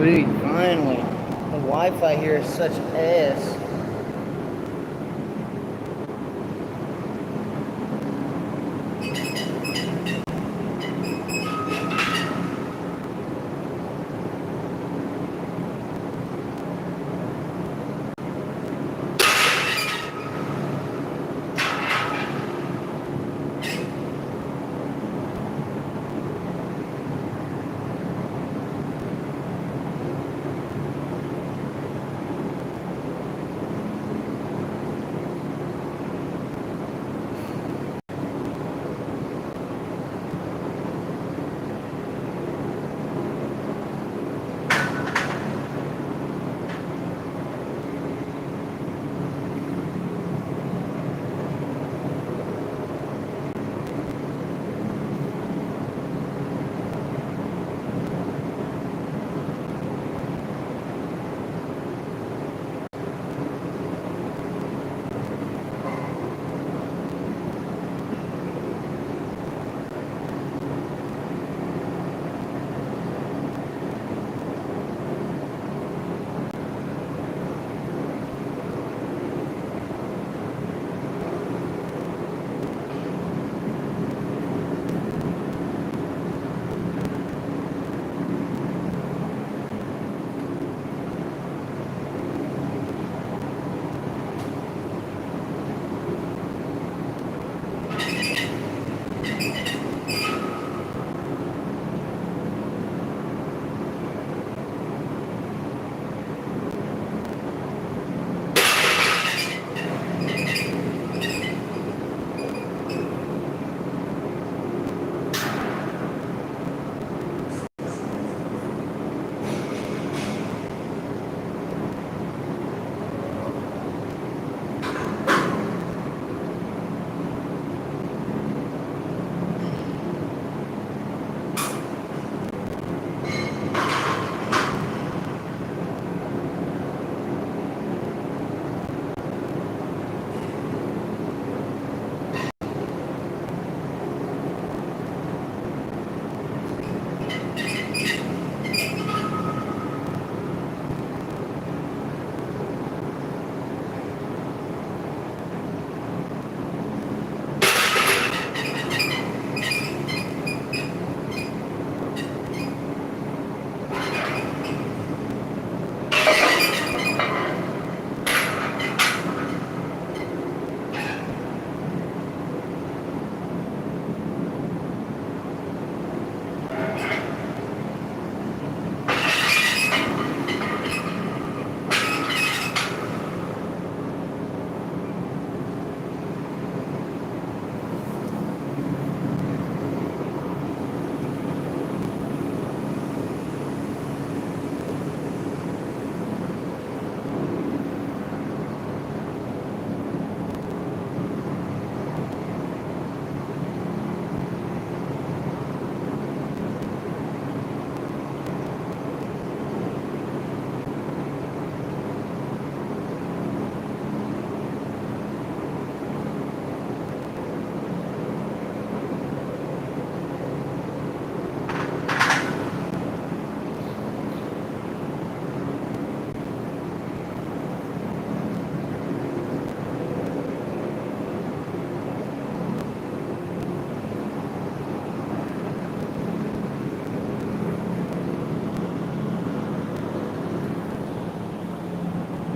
Sweet, finally. The Wi-Fi here is such ass.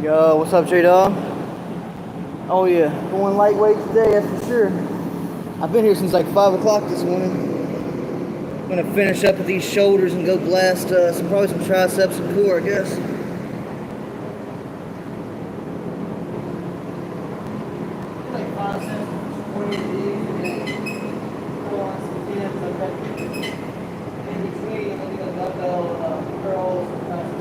Yo, what's up, J-Dog? Oh yeah, going lightweight today, that's for sure. I've been here since like 5 o'clock this morning. I'm gonna finish up with these shoulders and go blast probably some triceps and core, I guess. Like 5 cents, 20 of these, and then pull on some tins, okay? In between, I'm gonna dumbbell curls and triceps.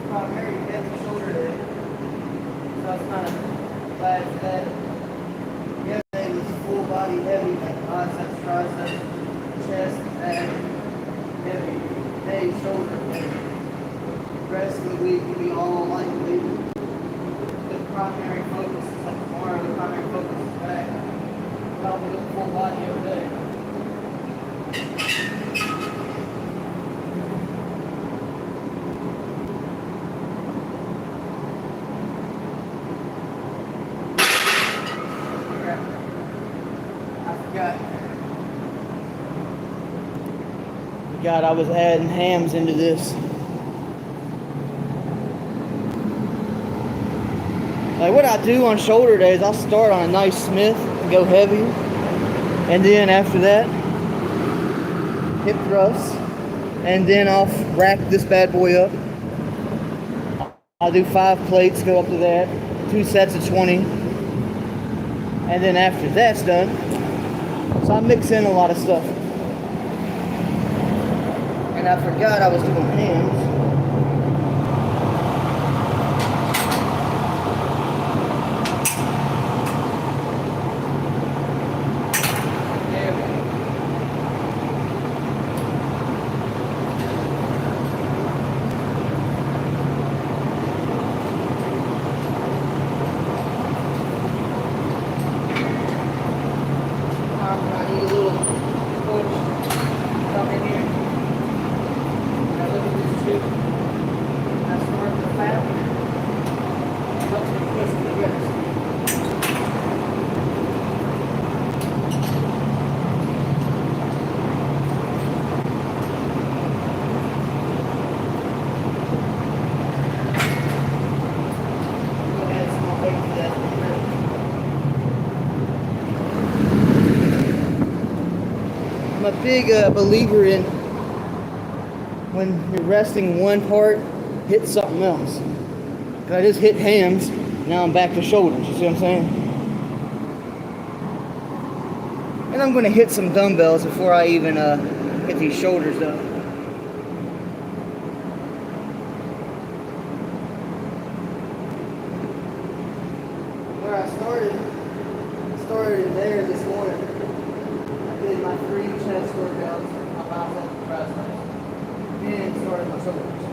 Primary head and shoulder day. So it's kind of besides that, yesterday was full body heavy, like biceps, triceps, chest, back, heavy, day, shoulder, heavy. The rest of the week will be all lightweight. The primary focus is like tomorrow, the primary focus is back. I'll be looking full body every day. God, I was adding hams into this. Like what I do on shoulder days, I'll start on a nice Smith and go heavy. And then after that, hip thrusts. And then I'll rack this bad boy up. I'll do 5 plates, go up to that. 2 sets of 20. And then after that's done, so I mix in a lot of stuff. And I forgot I was doing hams. I need a little push. Come in here. Now look at this tube. I start with the fat. Helps me push the rest. Go ahead, small weight for that. I'm a big believer in when you're resting one part, hit something else. I just hit hams, now I'm back to shoulders, you see what I'm saying? And I'm going to hit some dumbbells before I even hit these shoulders up. Where I started there this morning. I did my 3 chest workouts, my biceps and triceps. Then started my shoulders.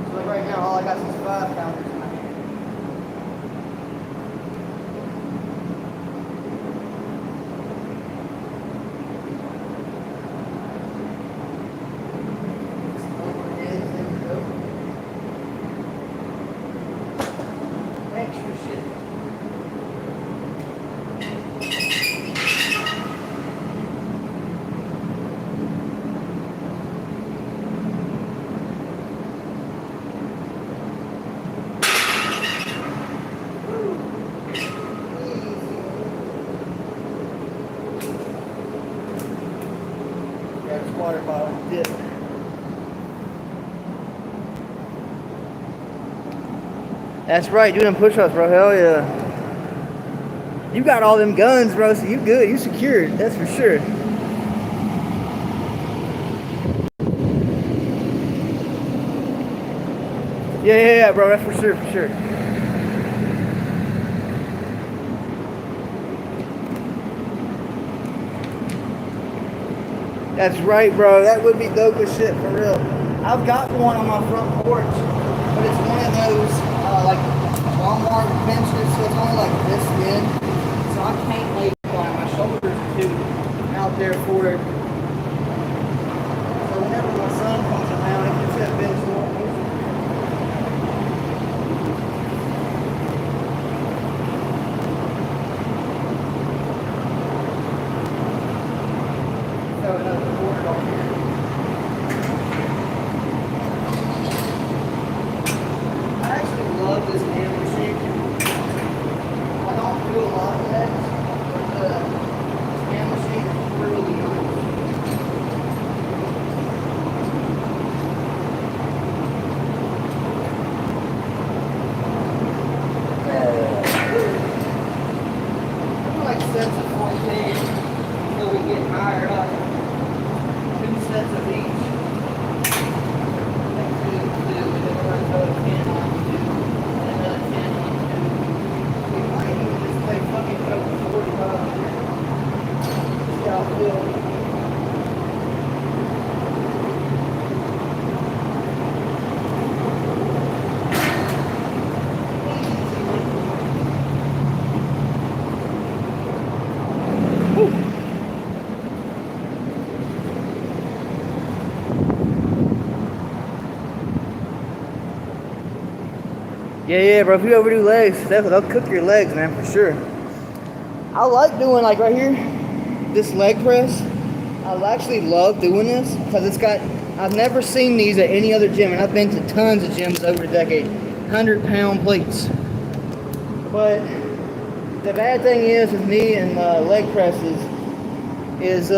So like right now, all I got is 5 counters in my hand. Extra shit. Water bottle dip. That's right, do them push-ups, bro. Hell yeah. You got all them guns, bro, so you good. You secured, that's for sure. Yeah, bro, that's for sure, for sure. That's right, bro. That would be dope as shit, for real. I've got one on my front porch, but it's one of those, like, Walmart benches, so it's only like this thin. So I can't lay on it. My shoulders are too out there for it. So whenever my son comes around, I can see that bench more. This hand machine. I don't do a lot of legs, but the hand machine is really nice. Yeah, bro. If you overdo legs, they'll cook your legs, man, for sure. I like doing, like, right here, this leg press. I actually love doing this because it's got, I've never seen these at any other gym, and I've been to tons of gyms over the decade. 100-pound plates. But the bad thing is with me and leg presses is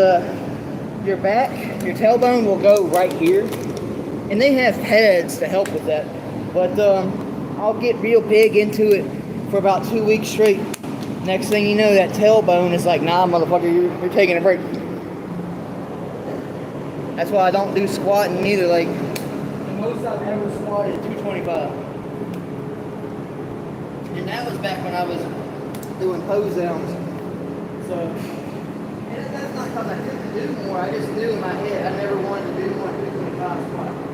your back, your tailbone will go right here. And they have pads to help with that. But I'll get real big into it for about 2 weeks straight. Next thing you know, that tailbone is like, nah, motherfucker, you're taking a break. That's why I don't do squatting either. Like, the most I've ever squatted is 225. And that was back when I was doing pose downs. So, and that's not because I couldn't do more. I just knew in my head I never wanted to do more than 225 squat.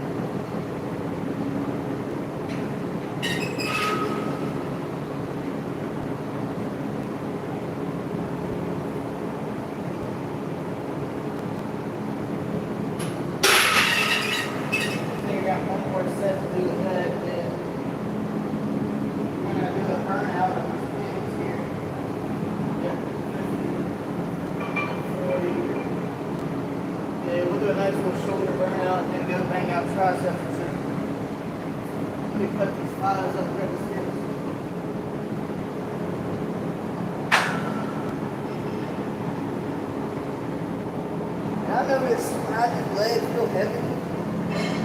I notice when I do legs feel heavy,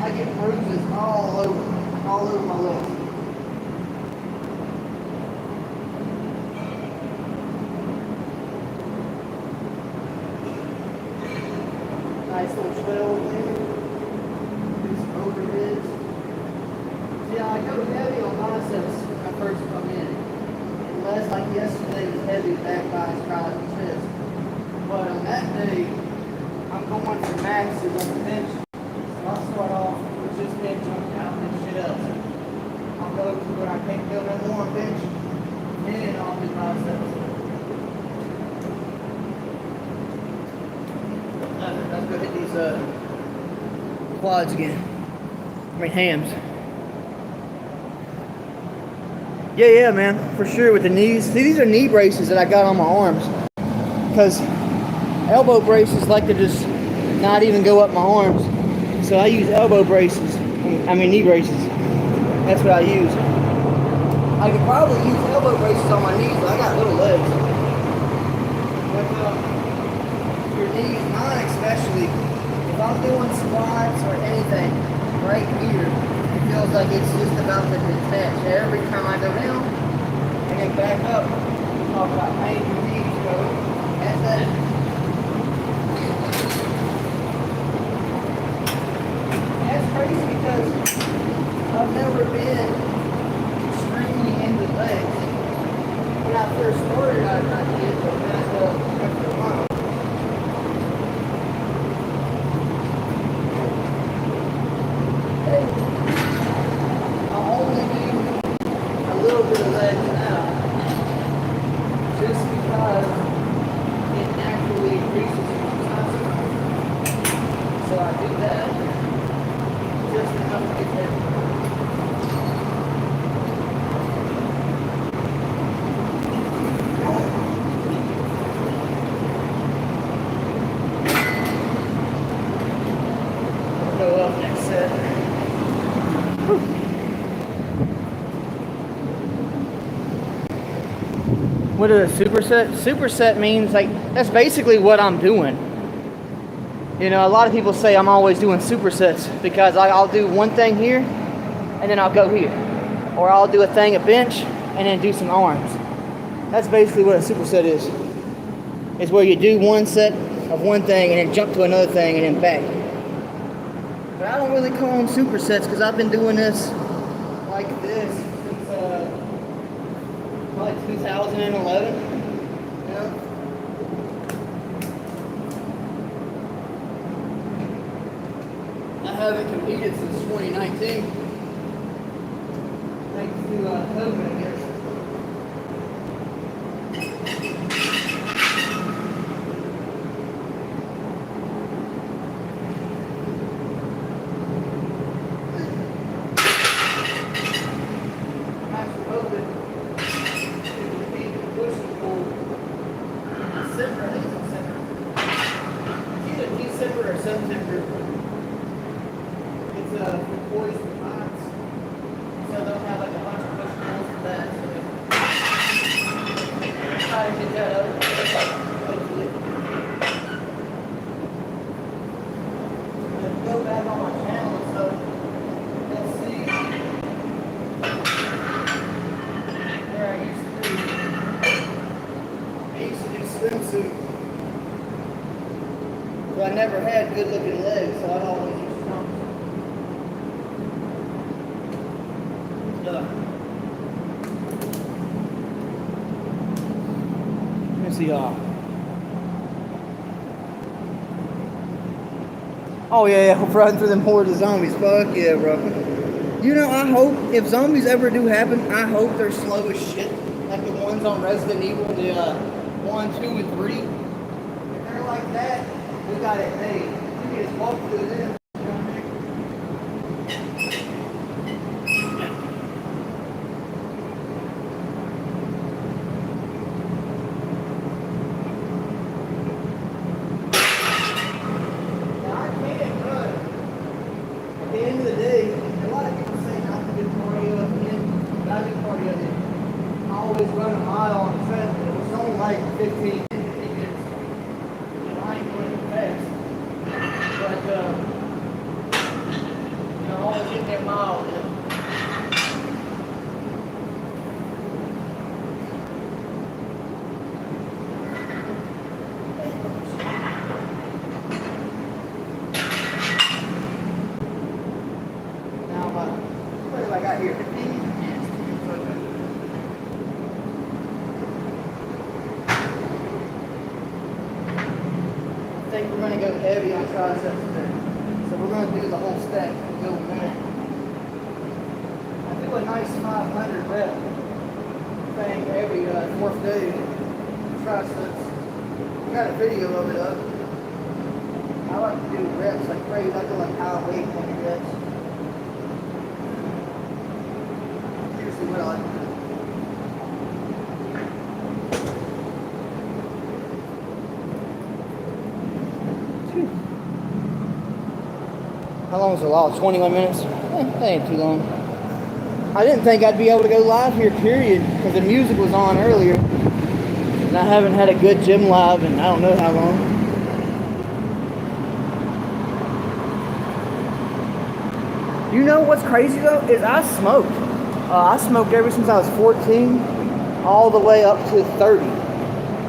I get bruises all over my legs. Nice little 12 there. Do some overheads. See, I go heavy on biceps when I first come in. Unless, like yesterday, was heavy back, thighs, triceps, and chest. But on that day, I'm going for maxes on the bench. So I'll start off with just bench on out and shit else. I'll go to where I can't go no more on bench, and I'll do biceps. Let's go hit these quads again. I mean hams. Yeah, man, for sure with the knees. See, these are knee braces that I got on my arms. Because elbow braces like to just not even go up my arms. So I use elbow braces. I mean knee braces. That's what I use. I could probably use elbow braces on my knees, but I got little legs. But your knees, mine especially, if I'm doing squats or anything right here, it feels like it's just about to detach. Every time I go down and then back up, talk about pain in your knees, bro. That's that. That's crazy because I've never been extremely into legs. When I first started, I did, but then after a while. I only do a little bit of legs now, just because it naturally increases your testosterone. So I do that just enough to get there. Go up next set. What is a superset? Superset means like that's basically what I'm doing. You know, a lot of people say I'm always doing supersets because I'll do one thing here and then I'll go here, or I'll do a thing at bench and then do some arms. That's basically what a superset is. It's where you do one set of one thing and then jump to another thing and then back. But I don't really call them supersets because I've been doing this like this since probably 2011. You know? I haven't competed since 2019. Thanks to COVID, I guess. boys and pots. So they'll have like a bunch of push tools for that. So try to get that up. Hopefully. Go back on my channel and stuff. Let's see where I used to do. I used to do swimsuit. But I never had good looking legs, so I'd always use trunks. Let me see y'all. Oh yeah, running through them hordes of zombies. Fuck yeah, bro. You know, I hope, if zombies ever do happen, I hope they're slow as shit. Like the ones on Resident Evil, the 1, 2, and 3. If they're like that, we got it made. You can just walk through them. Run a mile on the fence, but it was only like 15 minutes. I ain't going fast. But, you know, always getting that mile in. Now, what have I got here? 15? I think we're going to go heavy on triceps today. So we're going to do the whole stack and go with that. I do a nice 500 rep thing every fourth day. Triceps. I got a video of it up. I like to do reps like crazy. I do like high weight on the reps. Usually what I like to do. How long is the law? 21 minutes? That ain't too long. I didn't think I'd be able to go live here, period, because the music was on earlier. And I haven't had a good gym live in I don't know how long. You know what's crazy though? Is I smoked. I smoked ever since I was 14, all the way up to 30.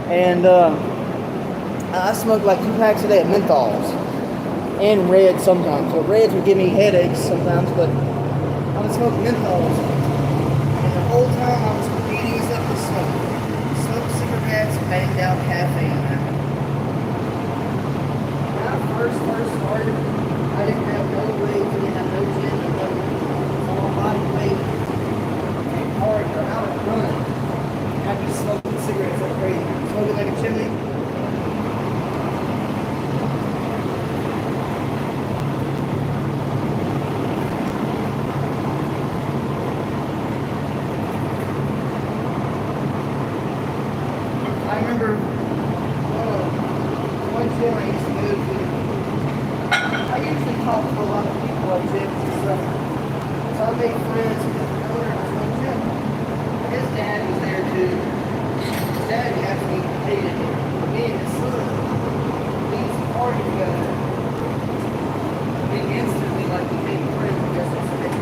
And I smoked like 2 packs a day of menthols. And red sometimes. So reds would give me headaches sometimes, but I would smoke menthols. And the whole time I was beating myself with smoke. Smoke cigarettes, banged out caffeine. When I first started, I didn't have no weight, I didn't have no gym, no all body weight. And hard, or I would run. I'd be smoking cigarettes like crazy. Smoking like a chimney. I remember one gym I used to go to. I usually talk to a lot of people at gyms and stuff. So I made friends with the owner of this one gym. His dad was there too. His dad actually hated him. Me and his son, we used to party together. We instantly became friends because of this.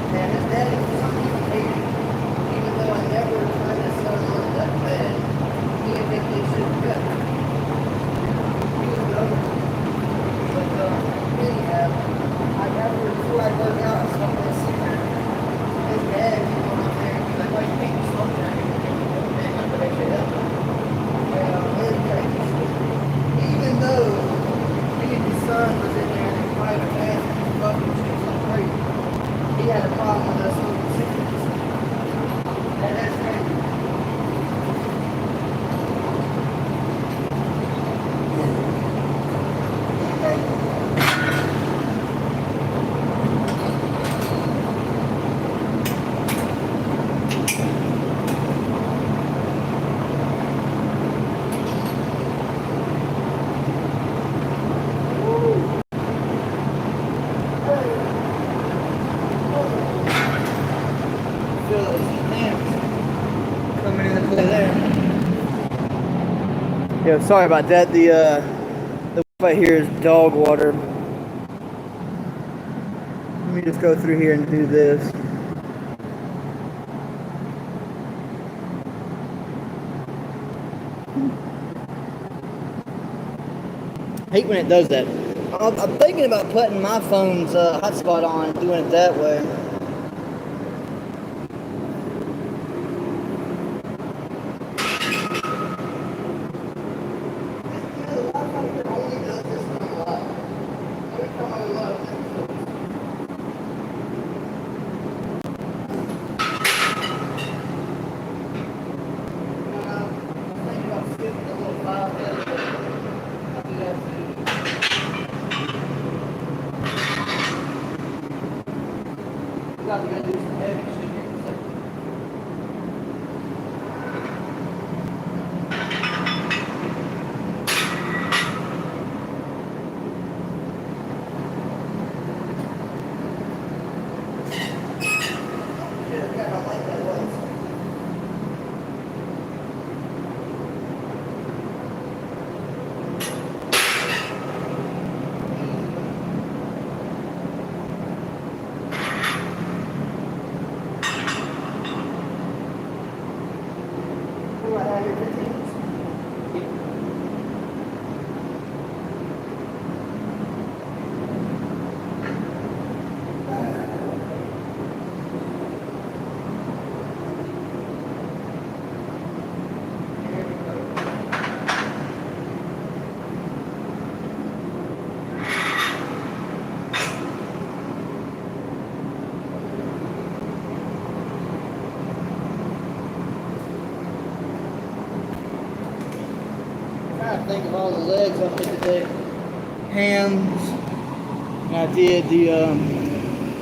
And his dad was something he hated him. Even though I never tried to son on that bad, he didn't think he should have got it. He was good. But anyhow, before I work out, I smoked that cigarette. His dad came on up there and he was like, "Why you can't be smoking that?" And I'm like, "Shut up." Even though me and his son was in there in private bath and fucking shit so crazy, he had a problem with us smoking cigarettes. That's crazy. Yo, sorry about that. The Wi-Fi here is dog water. Let me just go through here and do this. I hate when it does that. I'm thinking about putting my phone's hotspot on and doing it that way. Think of all the legs I did today. Hams. And I did the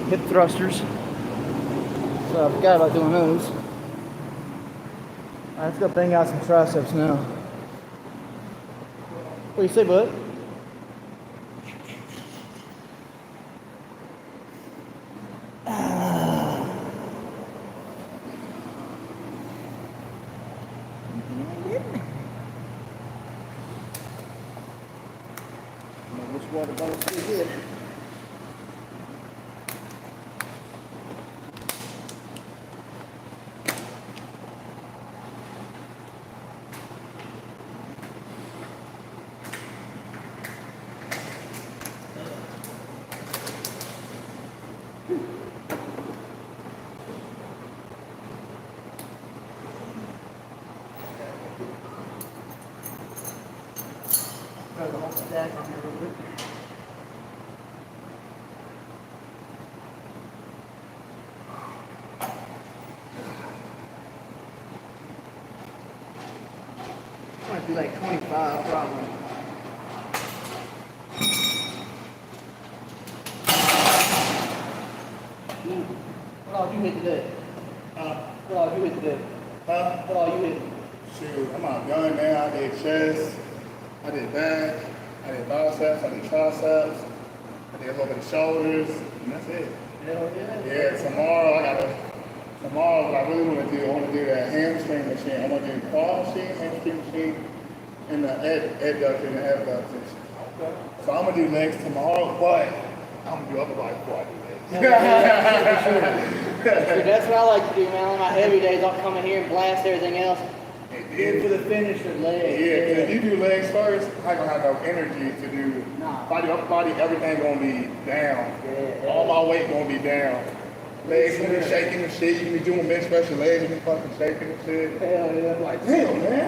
hip thrusters. So I forgot about doing those. Alright, let's go bang out some triceps now. What do you say, bud? Water bottle still here. Got the whole stack on here a little bit. Might be like 25 probably. What all you hit today? What all you hit today? What all you hit? Shoot, I'm out gun now. I did chest, I did back, I did biceps, I did triceps, I did a little bit of shoulders, and that's it. Hell yeah. Yeah, tomorrow what I really want to do, I want to do that hamstring machine. I want to do quad machine, hamstring machine, and the adductor and the abductor. Okay. So I'm going to do legs tomorrow, but I'm going to do upper body before I do legs. That's what I like to do, man. On my heavy days, I'll come in here and blast everything else. Good for the finish with legs. Yeah, because if you do legs first, I ain't gonna have no energy to do body, upper body, everything gonna be down. Yeah. All my weight gonna be down. Legs gonna be shaking and shit. You can be doing bench press, your legs gonna be fucking shaking and shit. Hell yeah. I'm like, damn, man.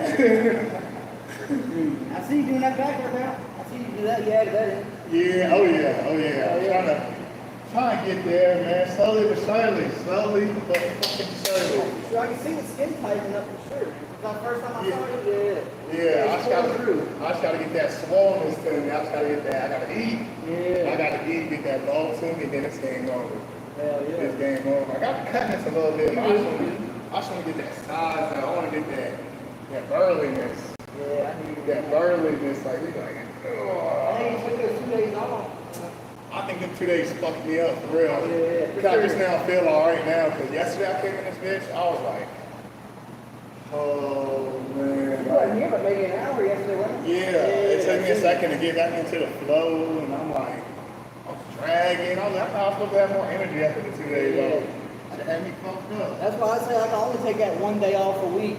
I see you doing that back workout. I see you do that. You added that in. Yeah, oh yeah. I'm trying to get there, man. Slowly but fucking surely. So I can see the skin tightening up for sure. It's the first time I saw you. Yeah, I just gotta get that swollenness to me. I just gotta get that. I gotta eat. Yeah. I gotta eat, get that ball to me, then it's game over. Hell yeah. It's game over. I got to cut this a little bit. But I just want to get that size. I want to get that burliness. Yeah, I need that burliness. Like, we like, I think you took those 2 days off. I think them 2 days fucked me up for real. Yeah. Because I just now feel alright now. Because yesterday I came in this bitch, I was like, oh man. wasn't here but maybe an hour yesterday, wasn't it? Yeah, it took me a second to get back into the flow, and I'm like, I was dragging. I was supposed to have more energy after the 2 days off. It had me fucked up. That's why I say I can only take that one day off a week.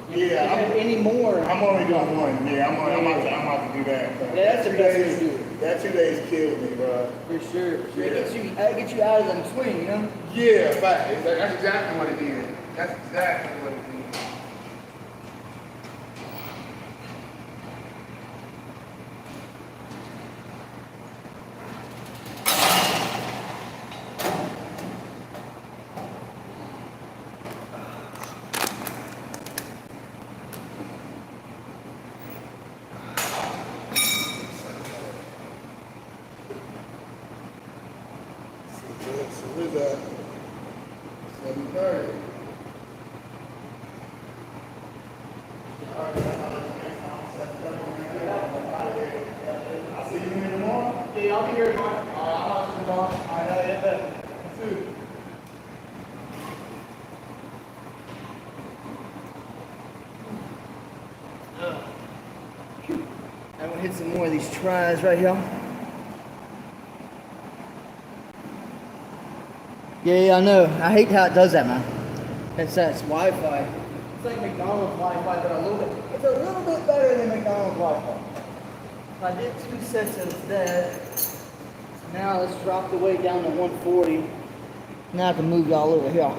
Yeah, any more. I'm only doing one. Yeah, I'm about to do that. Yeah, that's the best way to do it. That 2 days killed me, bro. For sure. Yeah. It gets you out of them swing, you know? Yeah, fact. That's exactly what it did. That's exactly what it did. So who's that? 7:30. I'll see you in the morning. Yeah, I'll be here tomorrow. I'm watching tomorrow. I know, yeah, but. I'm gonna hit some more of these tries right here. Yeah, I know. I hate how it does that, man. It's Wi-Fi. It's like McDonald's Wi-Fi, but it's a little bit better than McDonald's Wi-Fi. I did 2 sets of that. Now let's drop the weight down to 140. Now I can move y'all over here.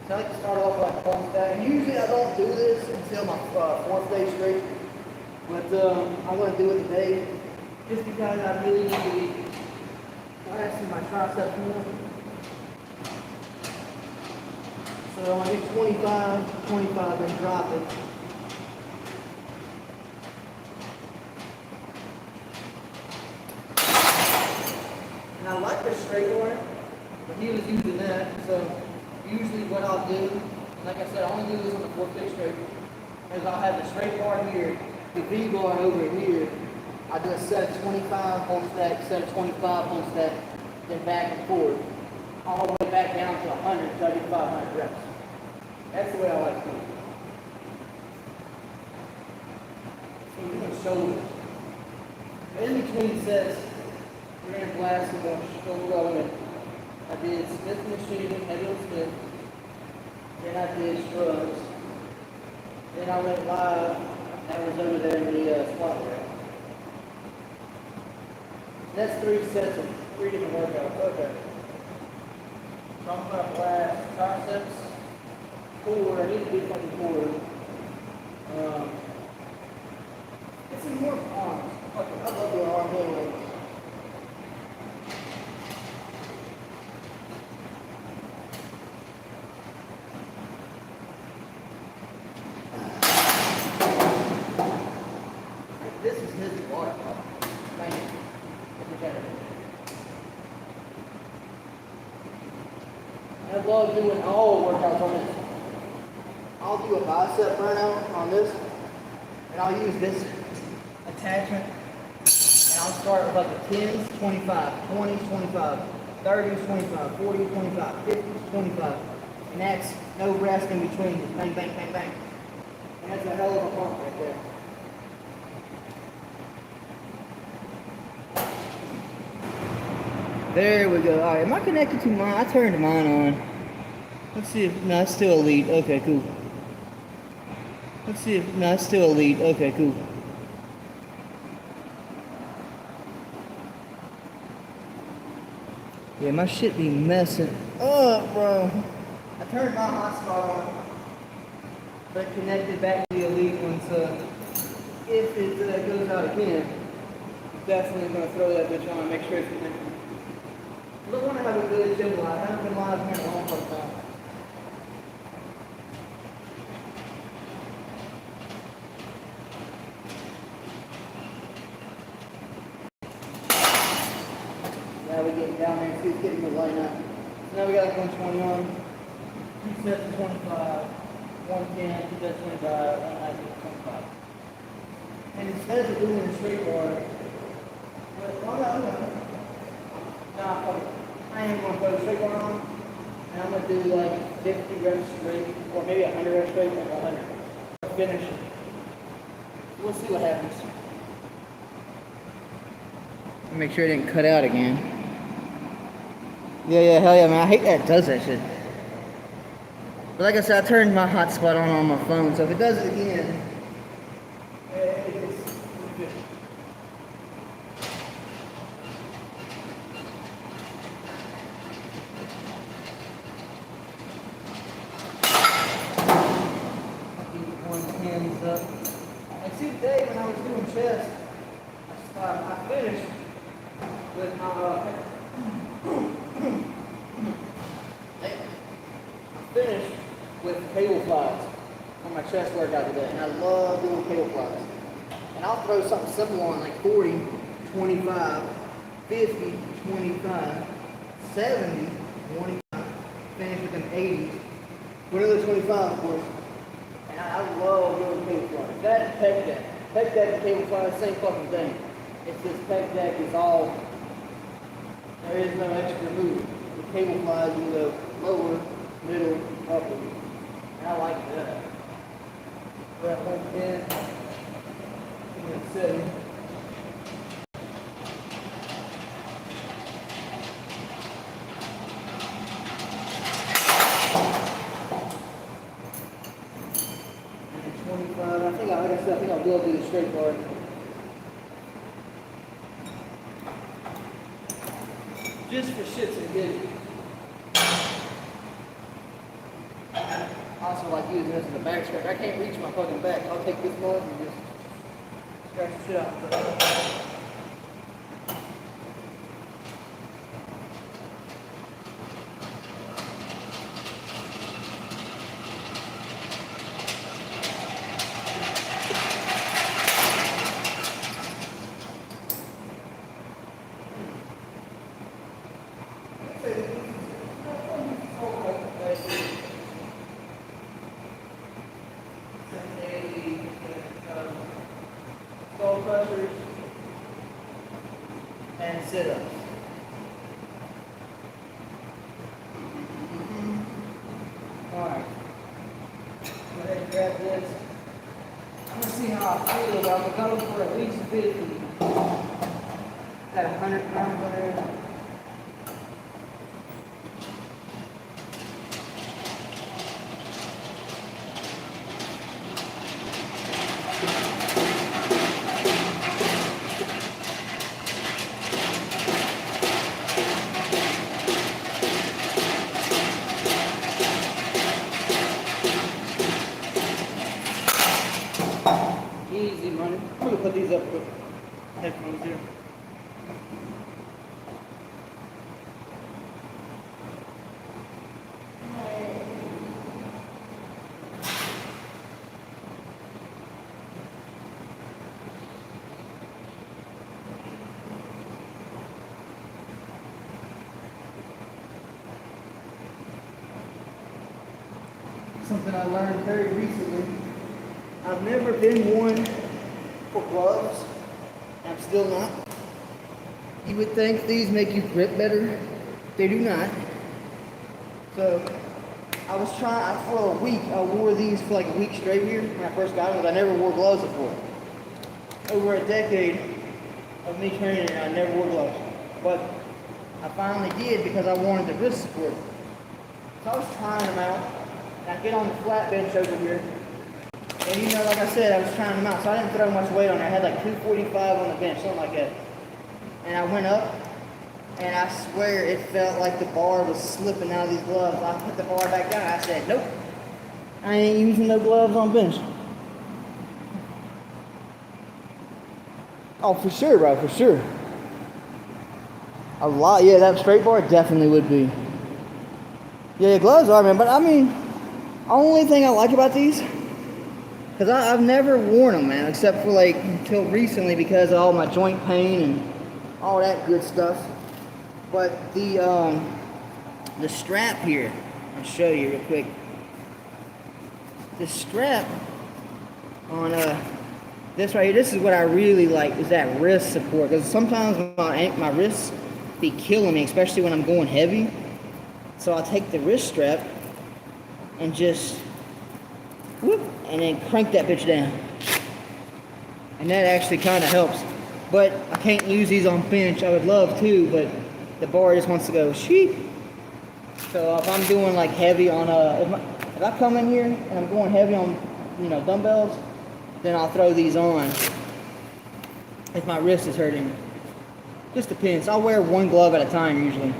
So I like to start off like pulse stack. And usually I don't do this until my 4th day straight. But I want to do it today just because I really need to be relaxing my triceps more. So I want to do 25, and drop it. And I like the straight bar, but he was using that, so usually what I'll do, like I said, I only do this on the 4th day straight, is I'll have the straight bar here, the V bar over here. I do a set of 25 home stack, set of 25 home stack, then back and forth, all the way back down to 100, so I get 500 reps. That's the way I like to do it. So we're doing shoulders. In between sets, we're going to blast some more shoulder element. I did Smith machine, heavy on Smith. Then I did shrugs. Then I went live. That was over there in the squat rack. That's 3 sets of 3 different workouts. Okay. So I'm going to blast triceps, core. I need to do fucking core. Get some more arms. Okay, I love doing arm movement. This is his water bottle. Thank you. I love doing all workouts on this. I'll do a bicep burnout on this, and I'll use this attachment, and I'll start with like the 10s, 25, 20s, 25, 30s, 25, 40s, 25, 50s, 25, and that's no rest in between, just bang, bang, bang, bang. And that's a hell of a pump right there. There we go. Alright, am I connected to mine? I turned mine on. Let's see if, no, it's still a lead. Okay, cool. Let's see if, no, it's still a lead. Okay, cool. Yeah, my shit be messing up, bro. I turned my hotspot on, but connected back to the elite one, so if it goes out again, definitely going to throw that bitch on and make sure it's connected. I don't want to have a good gym live. I haven't been live here in a long time. Now we're getting down there and see it's getting the line up. So now we got like 120 on. 2 sets of 25, 110, 2 sets of 25, 25. And instead of doing a straight bar, I am going to put a straight bar on, and I'm going to do like 50 reps straight, or maybe 100 reps straight, and 100. finish. We'll see what happens. Make sure it didn't cut out again. Yeah, hell yeah, man. I hate that it does that shit. But like I said, I turned my hotspot on my phone, so if it does it again, it's good. Hands up. And see, today when I was doing chest, I finished with my cable flies on my chest workout today, and I love doing cable flies. And I'll throw something simple on like 40, 25, 50, 25, 70, 25, finish with them 80s. One of those 25, of course. And I love doing cable flies. That and pec deck. Pec deck and cable flies, same fucking thing. It's just pec deck is all, there is no extra move. The cable flies, you go lower, middle, upper. And I like that. We're at 110. We're at 70. I think I'll be able to do the straight bar. Just for shits and giggles. I also like using this as a back scratch. I can't reach my fucking back. I'll take this one and just scratch the shit out. Skull crushers and sit-ups. Alright. Go ahead and grab this. I'm gonna see how I feel, but I'm gonna go for at least 50. Got 100 pounds on there. Easy money. I'm gonna put these up with headphones here. Something I learned very recently. I've never been one for gloves. I'm still not. You would think these make you grip better. They do not. So I was trying, for a week, I wore these for like a week straight here when I first got them, but I never wore gloves before. Over a decade of me training, I never wore gloves. But I finally did because I wanted the wrist support. So I was trying them out. And I get on the flat bench over here. And you know, like I said, I was trying them out, so I didn't throw much weight on there. I had like 245 on the bench, something like that. And I went up, and I swear it felt like the bar was slipping out of these gloves. I put the bar back down, and I said, nope, I ain't using no gloves on bench. Oh, for sure, bro, for sure. A lot, yeah, that straight bar definitely would be. Yeah, gloves are, man, but I mean, only thing I like about these, because I've never worn them, man, except for like until recently because of all my joint pain and all that good stuff. But the strap here, I'll show you real quick. The strap on this right here, this is what I really like, is that wrist support. Because sometimes my wrists be killing me, especially when I'm going heavy. So I'll take the wrist strap and just whoop, and then crank that bitch down. And that actually kind of helps. But I can't use these on bench. I would love to, but the bar just wants to go sheep. So if I'm doing like heavy on if I come in here and I'm going heavy on, dumbbells, then I'll throw these on if my wrist is hurting. Just depends. I'll wear one glove at a time usually.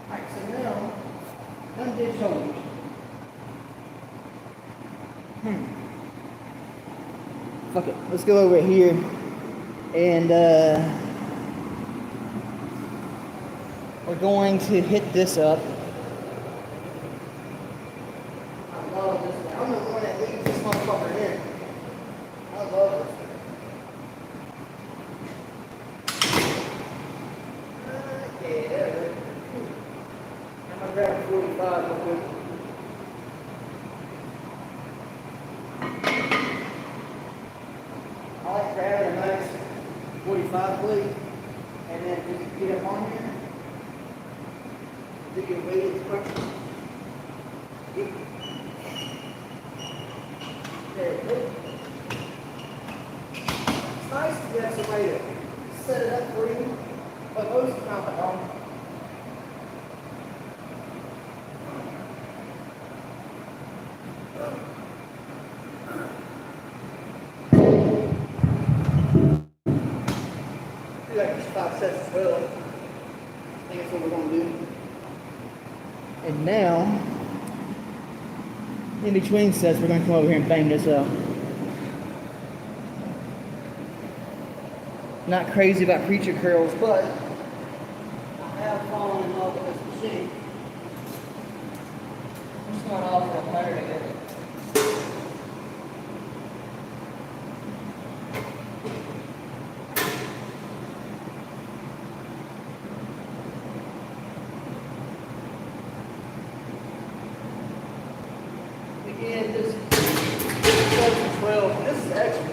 Alright, so now, done did shoulders. Fuck it. Let's go over here and we're going to hit this up. I love this one. I'm the one that leaves this motherfucker in. I love this. Okay, there we go. I'm gonna grab a 45 real quick. I like grabbing a nice 45 plate and then just get up on here. Do your weighted crunches. There we go. It's nice to have somebody to set it up for you, but most of the time I don't. Do like these 5 sets as well. I think that's what we're going to do. And now, in between sets, we're going to come over here and bang this out. Not crazy about preacher curls, but I have fallen in love with this machine. I'm just going off for a player to get it. Again, this 12, this is extra.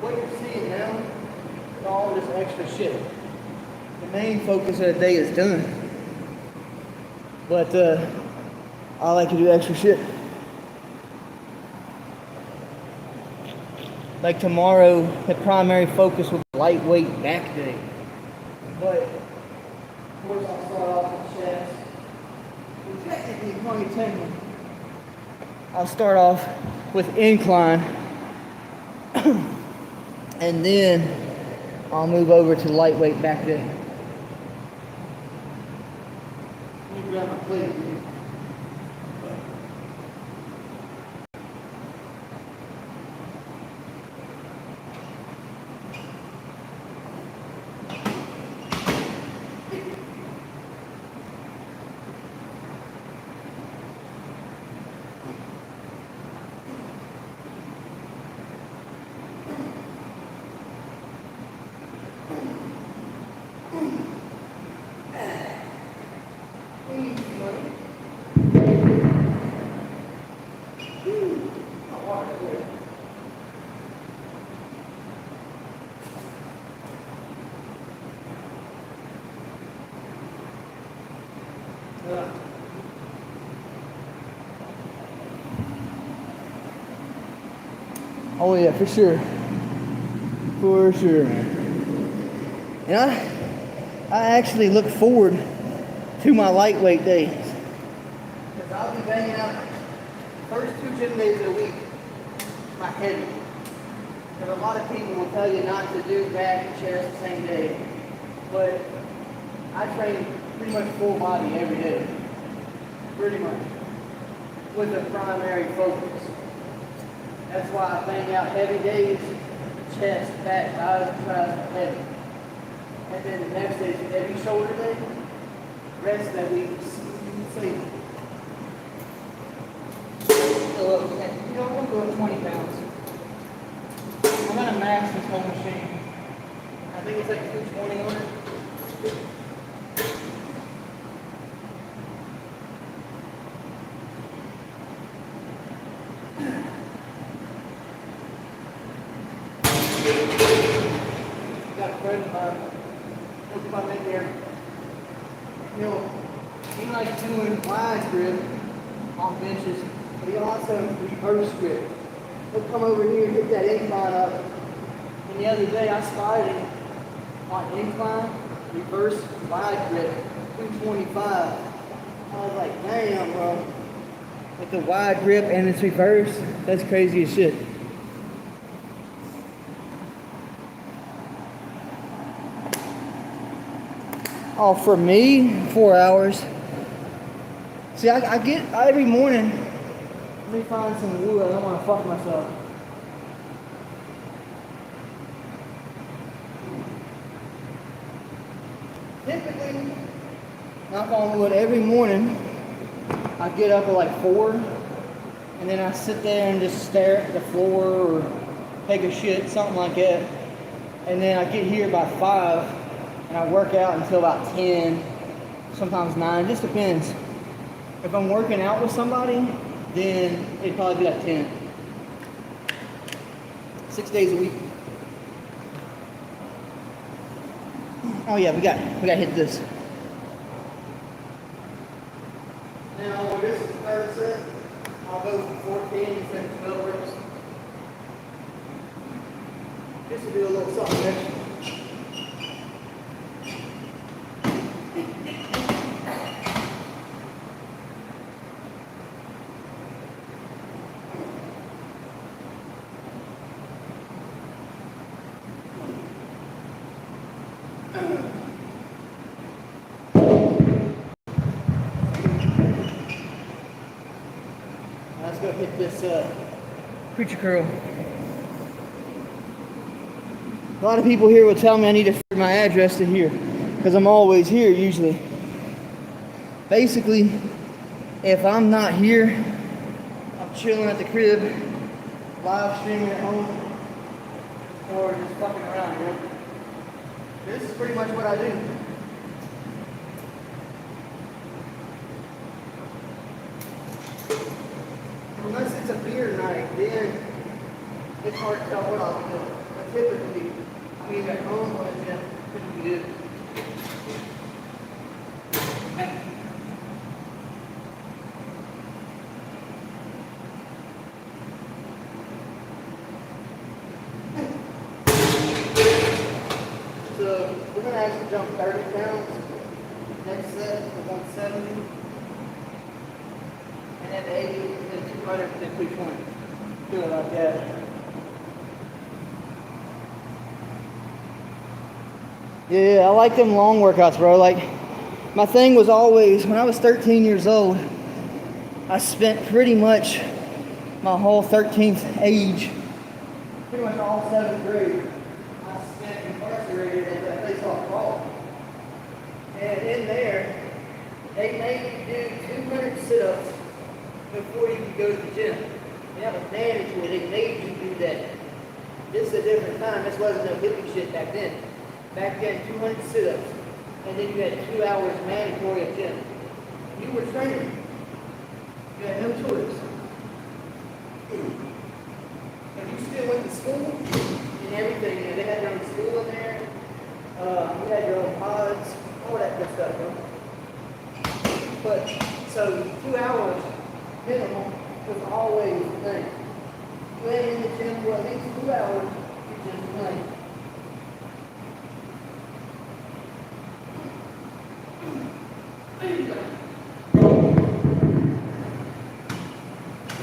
What you're seeing now is all this extra shit. The main focus of the day is done. But I like to do extra shit. Like tomorrow, the primary focus will be lightweight back day. But of course I'll start off with chest. And technically, probably technically, I'll start off with incline and then I'll move over to lightweight back day. Let me grab my plate here. Oh yeah, for sure. For sure, man. And I actually look forward to my lightweight days. Because I'll be banging out the first 2 gym days of the week, my heavy. Because a lot of people will tell you not to do back and chest the same day. But I train pretty much full body every day. Pretty much. With a primary focus. That's why I bang out heavy days, chest, back, thighs, triceps, heavy. And then the next day is a heavy shoulder day. Rest of that week is sleep. So I'm going to go up 20 pounds. I'm going to max this whole machine. I think it's like 220 on it. Got a friend of mine, look if I'm in there, he likes doing wide grip on benches but he also reverse grip. He'll come over here and hit that incline up. And the other day I spotted him on incline, reverse wide grip, 225. I was like, damn, bro. With the wide grip and it's reverse, that's crazy as shit. Oh, for me, 4 hours. See, I get every morning. Let me find some wood. I don't want to fuck myself. Typically, knock on wood, every morning I get up at like 4, and then I sit there and just stare at the floor or take a shit, something like that. And then I get here by 5, and I work out until about 10, sometimes 9, just depends. If I'm working out with somebody, then it'd probably be like 10. 6 days a week. Oh yeah, we got to hit this. Now when this is the third set, I'll go for 14 instead of 12 reps. Just to do a little something extra. Let's go hit this preacher curl. A lot of people here will tell me I need to fit my address to here because I'm always here usually. Basically, if I'm not here, I'm chilling at the crib, live streaming at home, or just fucking around, you know? This is pretty much what I do. Unless it's a beer night, then it's hard to tell what I'll do. But typically, I'm either at home or at the gym. Typically do. So we're going to actually jump 30 pounds. Next set is 170. And then 80, then 200, then 220. Do it like that. Yeah, I like them long workouts, bro. Like, my thing was always, when I was 13 years old, I spent pretty much my whole 13th age, pretty much all 7th grade, I spent incarcerated at that place called Paul. And in there, they made you do 200 sit-ups before you could go to the gym. That was mandatory. They made you do that. This is a different time. This wasn't no hippie shit back then. Back then, 200 sit-ups, and then you had 2 hours mandatory of gym. You were training. You had no choice. But you still went to school and everything. You know, they had their own school in there. You had your own pods, all that good stuff, bro. But, so 2 hours minimum was always the thing. You ain't in the gym for at least 2 hours, you just playing.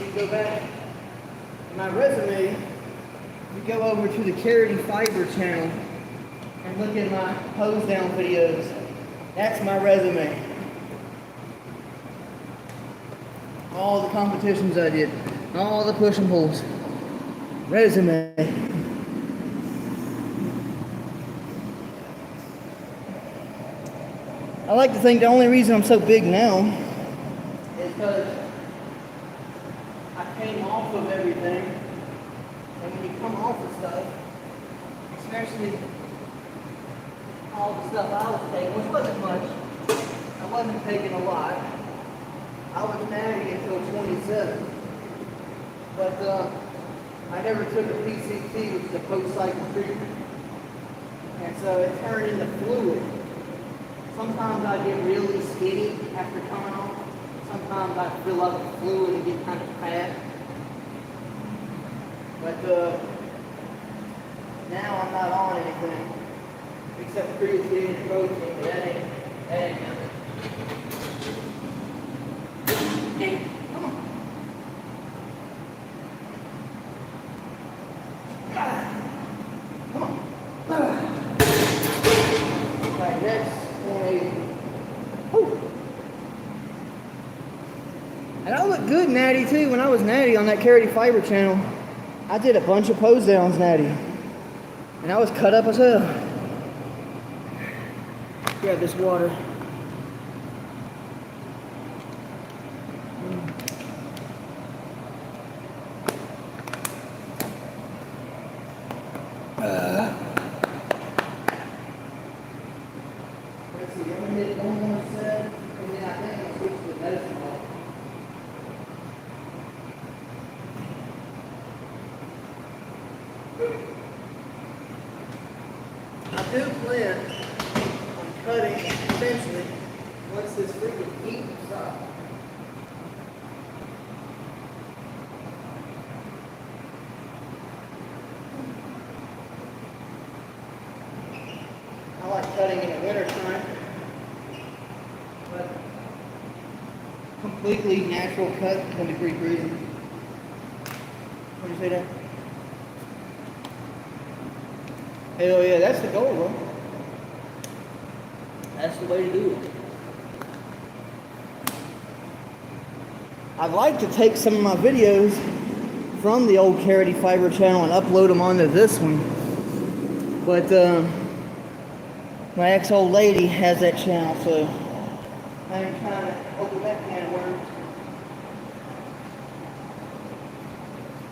You go back in my resume, you go over to the Carity Fiber channel and look at my pose down videos. That's my resume. All the competitions I did, all the push and pulls. Resume. I like to think the only reason I'm so big now is because I came off of everything. And when you come off of stuff, especially all the stuff I was taking, which wasn't much, I wasn't taking a lot. I was natty until 27. But I never took a PCT, which is a post-cycle treatment. And so it turned into fluid. Sometimes I get really skinny after coming off. Sometimes I fill up with fluid and get kind of fat. But now I'm not on anything except creatine and protein, but that ain't nothing. Hey, come on. Come on. Right, next 180. Whew. And I look good natty too. When I was natty on that Carity Fiber channel, I did a bunch of pose downs natty. And I was cut up as hell. Grab this water. Let's see, I'm gonna hit one more set, and then I think I'll switch to the medicine ball. I do plan on cutting eventually once this freaking heat stops. I like cutting in the winter time, but completely natural cut when the Greek reason. What do you say that? Hell yeah, that's the goal, bro. That's the way to do it. I'd like to take some of my videos from the old Carity Fiber channel and upload them onto this one. But my ex-old lady has that channel, so I'm trying to open that can of worms.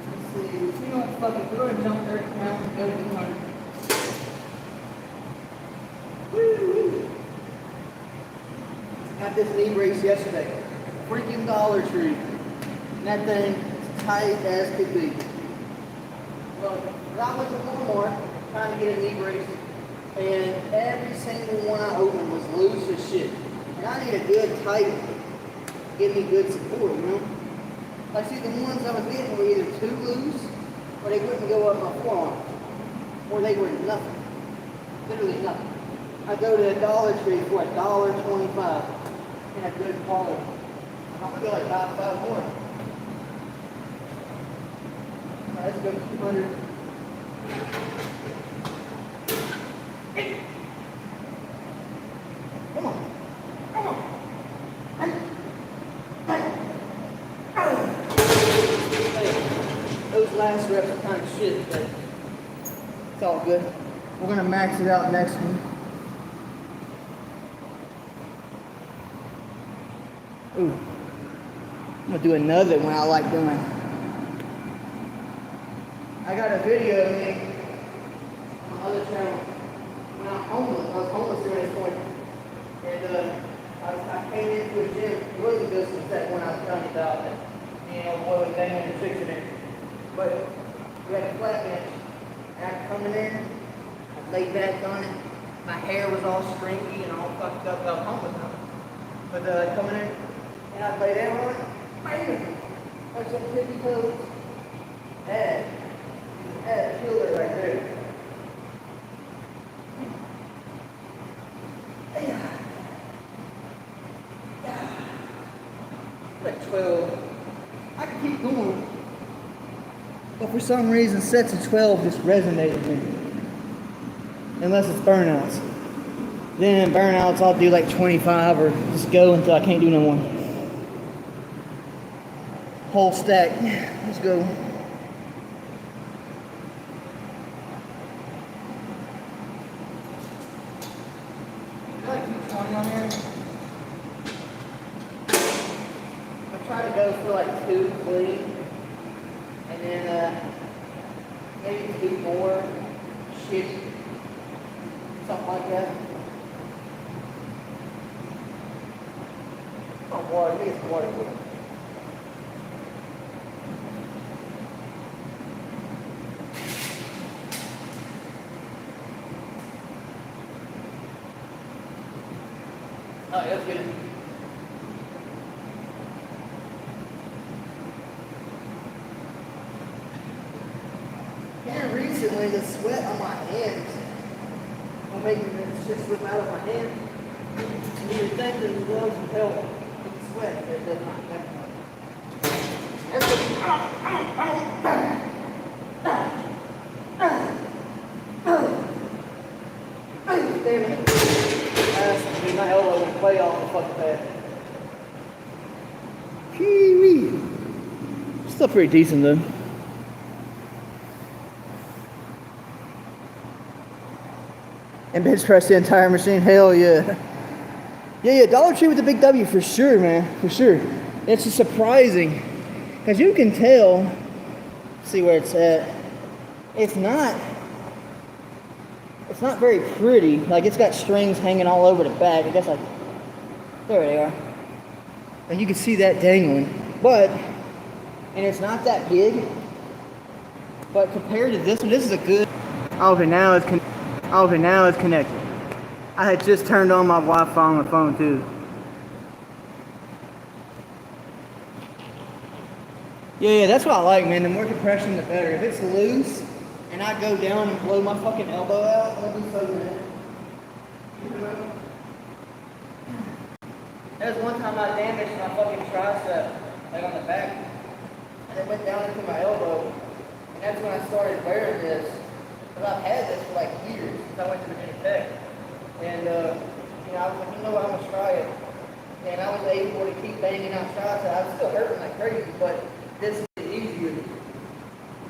Let's see, you know what, fucking throw a jump there and go to the corner. Got this knee brace yesterday. Freaking Dollar Tree. And that thing is tight as could be. Well, I went to Walmart trying to get a knee brace, and every single one I opened was loose as shit. And I need a good tight, give me good support, you know? I see the ones I was getting were either too loose, or they wouldn't go up my forearm, or they were nothing. Literally nothing. I go to a Dollar Tree for $1.25 in a good quality. I'm gonna go like 5 more. Alright, let's go 200. Come on. Come on. Hey. Those last reps are kind of shit, but it's all good. We're gonna max it out next one. Ooh, I'm gonna do another one I like doing. I got a video of me on my other channel when I'm homeless. I was homeless during this point. And I came into a gym. It wasn't just that one I was telling you about that, you know, boy was banging and chicks in there. But we had a flat bench. And I come in there, I laid back on it. My hair was all stringy and all fucked up. I was homeless now. But I come in there. And I lay down on it, bam! That's some 50 toes. That killer right there. Like 12. I can keep going. But for some reason, sets of 12 just resonate with me. Unless it's burnouts. Then burnouts, I'll do like 25 or just go until I can't do no more. Whole stack. Let's go. Like 220 on here. I try to go for like 2 clean, and then maybe 2 more shitty, something like that. Oh, water. Let me get some water for it. Oh, yeah, that's good. recently, the sweat on my hands will make me just slip out of my hand. And you would think that the gloves would help with the sweat, but it does not. Damn it. Dude, my elbow went way off the fucking pad. Pee-wee. Still pretty decent though. And bench press the entire machine. Hell yeah. Yeah, Dollar Tree with the big W for sure, man. For sure. It's just surprising. Because you can tell, see where it's at. It's not very pretty. Like, it's got strings hanging all over the back. I guess like, there they are. And you can see that dangling. But, and it's not that big. But compared to this one, this is a good. Okay, now it's connected. I had just turned on my Wi-Fi on my phone too. Yeah, that's what I like, man. The more compression, the better. If it's loose, and I go down and blow my fucking elbow out, that'd be so good. There was one time I damaged my fucking tricep, like on the back, and it went down into my elbow, and that's when I started wearing this. Because I've had this for like years since I went to Virginia Tech. And, I was like, you know what, I'm going to try it. And I was able to keep banging out triceps. I was still hurting like crazy, but this is easier.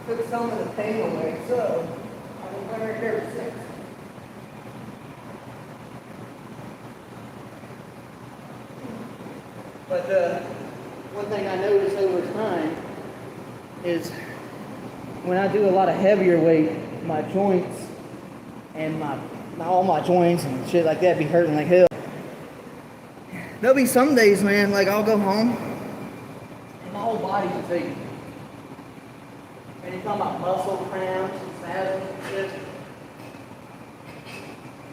Took some of the pain away, so I've been wearing it ever since. But one thing I noticed over time is when I do a lot of heavier weight, my joints and all my joints and shit like that be hurting like hell. There'll be some days, man, like I'll go home and my whole body's fatigued. And you're talking about muscle cramps and spasms and shit.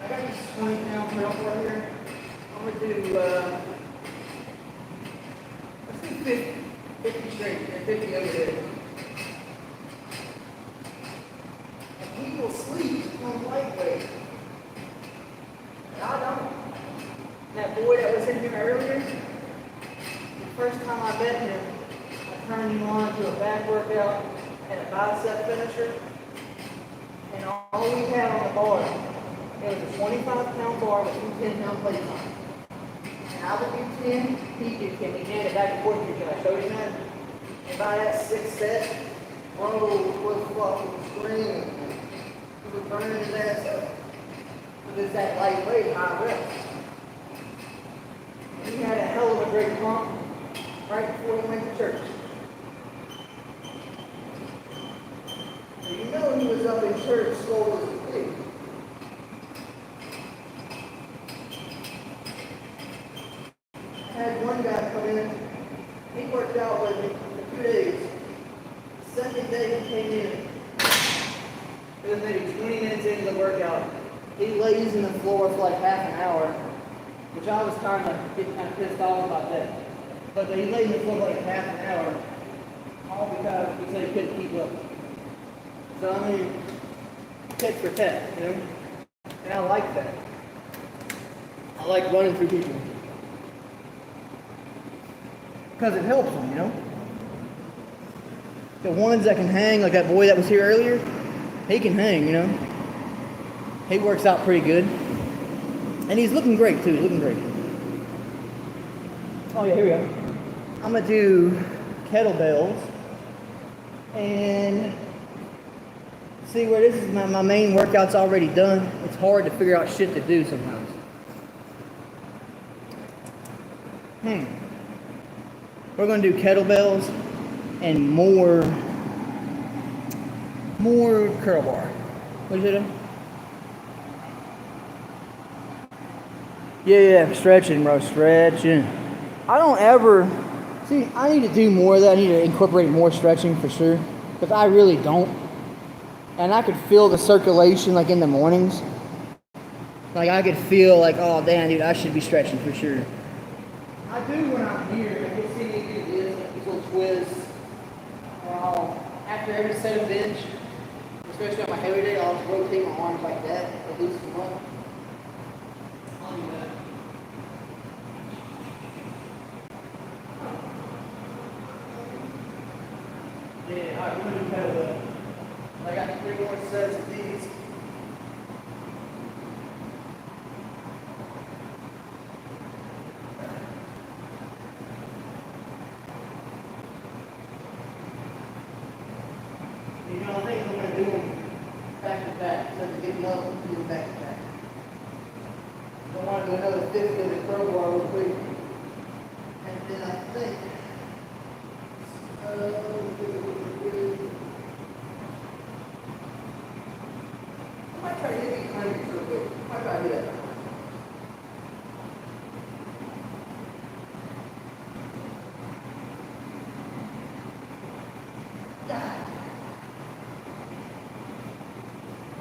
I got this 20-pound belt right here. I'm gonna do let's do 50 straight and 50 overhead. People sleep on lightweight. And I don't. And that boy that was in here earlier, the first time I met him, I turned him on to a back workout and a bicep finisher. And all we had on the bar, it was a 25-pound bar with two 10-pound plates on it. And I would do 10, he did 10. He handed it back and forth to me. Can I show you that? And by that sixth set, bro was fucking screaming. He was burning his ass up. Because that lightweight, high reps. And he had a hell of a great pump right before he went to church. So you know he was up in church slow as a pig. I had one guy come in, he worked out with me for 2 days. Second day he came in. It was maybe 20 minutes into the workout. He lays in the floor for like half an hour, which I was kind of pissed off about that. But he laid in the floor for like half an hour, all because he said he couldn't keep up. So I mean, tit for tat, you know? And I like that. I like running through people. Because it helps them, you know? The ones that can hang, like that boy that was here earlier, he can hang, you know? He works out pretty good. And he's looking great too, looking great. Oh yeah, here we go. I'm gonna do kettlebells. And see where this is, my main workout's already done. It's hard to figure out shit to do sometimes. We're gonna do kettlebells and more curl bar. What did you do? Yeah, stretching, bro, stretching. I don't ever, see, I need to do more of that. I need to incorporate more stretching for sure, because I really don't. And I could feel the circulation like in the mornings. Like I could feel like, oh damn, dude, I should be stretching for sure. I do when I'm here. Like you'll see me do this, like these little twists. After every set of bench, especially on my heavy day, I'll just rotate my arms like that to loosen them up. I'll do that. Yeah, alright, we're gonna do kind of a, I got 3 more sets of these. You know, I think I'm gonna do them back to back, so to get them up, do them back to back. I want to do another 50 of the crowbar real quick. And then I think, I might try to hit these 100 real quick. I might try to hit that.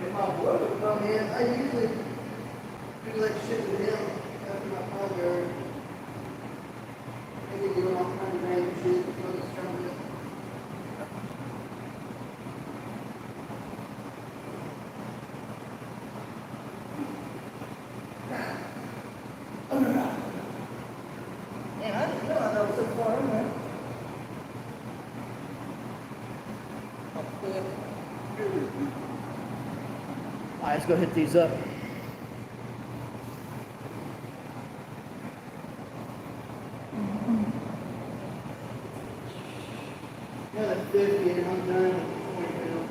If my brother come in, I usually do like shit with him after my father. Maybe doing all kinds of random shit before the struggle. Man, I didn't know I was so far in there. Alright, let's go hit these up. Another 50 and I'm done with 20 pounds.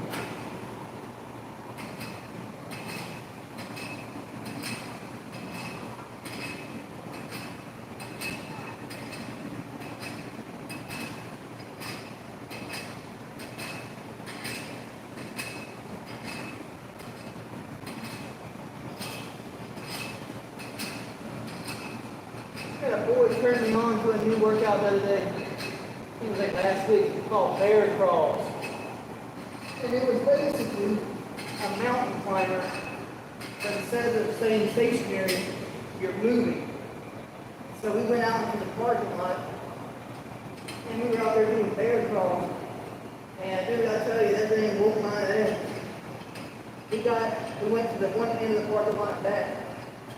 I had a boy turn me on to a new workout the other day. It was like last week. It's called bear crawls. And it was basically a mountain climber, but instead of staying stationary, you're moving. So we went out into the parking lot, and we were out there doing bear crawls. And dude, I tell you, that thing woke my ass. We went to the one end of the parking lot and back.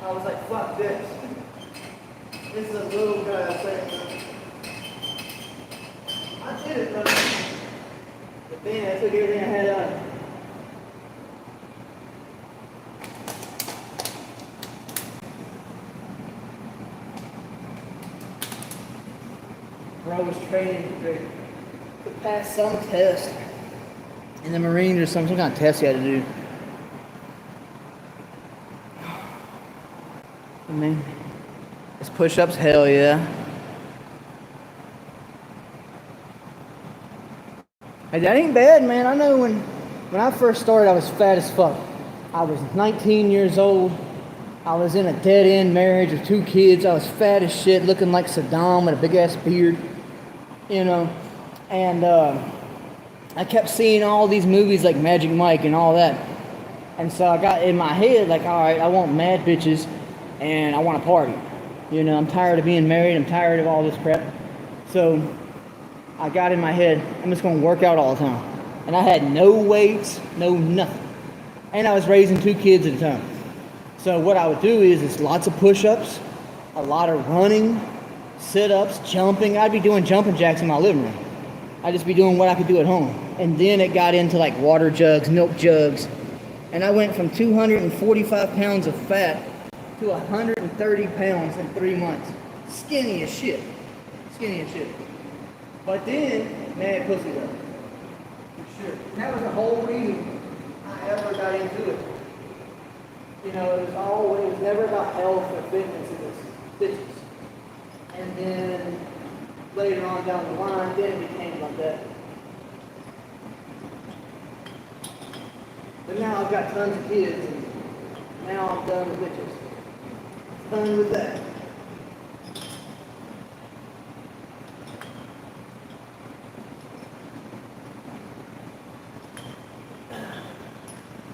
I was like, fuck this. This is a little guy I was saying. I did it, though. But then I took everything I had out. Bro was training to pass some test in the Marines or some kind of test he had to do. I mean, it's push-ups, hell yeah. Hey, that ain't bad, man. I know when I first started, I was fat as fuck. I was 19 years old. I was in a dead-end marriage with 2 kids. I was fat as shit, looking like Saddam with a big-ass beard, you know. And I kept seeing all these movies like Magic Mike and all that. And so I got in my head, like, all right, I want mad bitches, and I want to party. You know, I'm tired of being married. I'm tired of all this crap. So I got in my head, I'm just going to work out all the time. And I had no weights, no nothing. And I was raising 2 kids at a time. So what I would do is lots of push-ups, a lot of running, sit-ups, jumping. I'd be doing jumping jacks in my living room. I'd just be doing what I could do at home. And then it got into like water jugs, milk jugs. And I went from 245 pounds of fat to 130 pounds in 3 months. Skinny as shit. Skinny as shit. But then, mad pussy though. For sure. And that was the whole reason I ever got into it. You know, it was never about health or fitness, it was business. And then later on down the line, then it became like that. But now I've got tons of kids, and now I'm done with bitches. Done with that.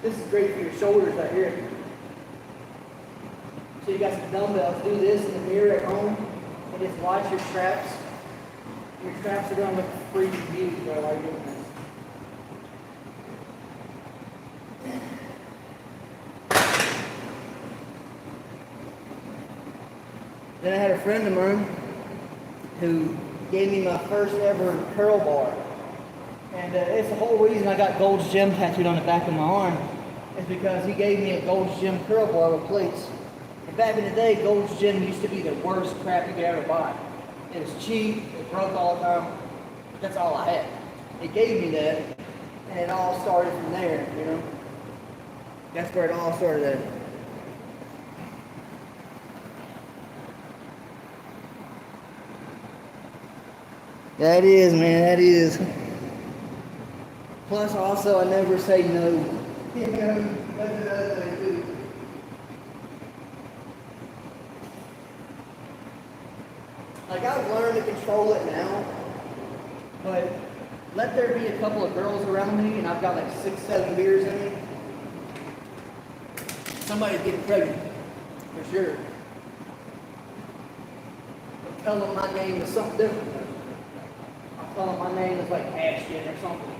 This is great for your shoulders right here. So you got some dumbbells. Do this in the mirror at home and just watch your traps. Your traps are going to look freaking beautiful while you're doing this. Then I had a friend of mine who gave me my first ever curl bar. And it's the whole reason I got Gold's Gym tattooed on the back of my arm is because he gave me a Gold's Gym curl bar with plates. And back in the day, Gold's Gym used to be the worst crap you could ever buy. It was cheap, it broke all the time. That's all I had. He gave me that, and it all started from there, you know? That's where it all started at. That is, man, that is. Plus, also, I never say no. You know, that's another thing, too. Like, I've learned to control it now, but let there be a couple of girls around me, and I've got like 6, 7 beers in me. Somebody's getting pregnant, for sure. I'll tell them my name is something different. I'll tell them my name is like Ashton or something.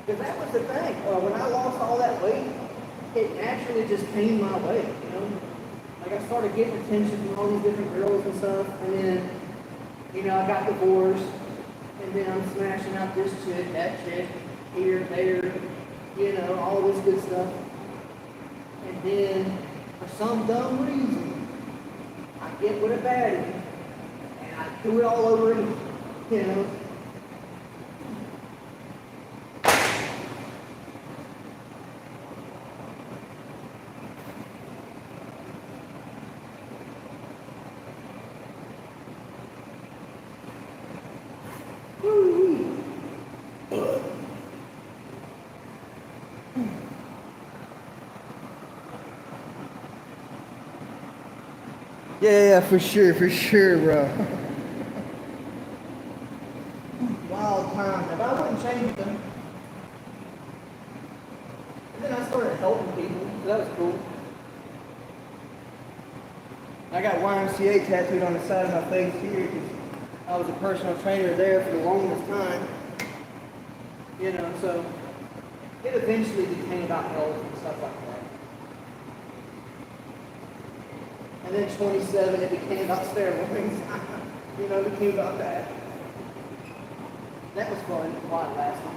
Because that was the thing. When I lost all that weight, it naturally just came my way, you know? Like I started getting attention from all these different girls and stuff, and then, you know, I got divorced, and then I'm smashing out this chick, that chick, here, there, you know, all this good stuff. And then, for some dumb reason, I get with a baddie, and I do it all over again, you know? Yeah, for sure, bro. Wild times. If I wouldn't change them. And then I started helping people, so that was cool. I got YMCA tattooed on the side of my face here because I was a personal trainer there for the longest time. You know, so it eventually became about health and stuff like that. And then 27, it became about steroids. You know, it became about that. That was fun while it lasted.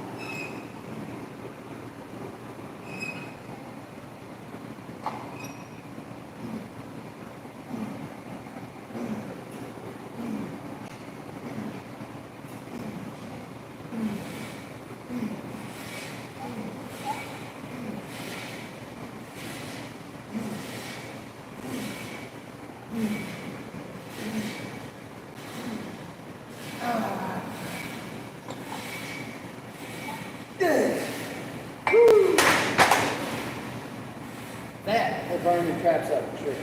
That will burn your traps up for sure.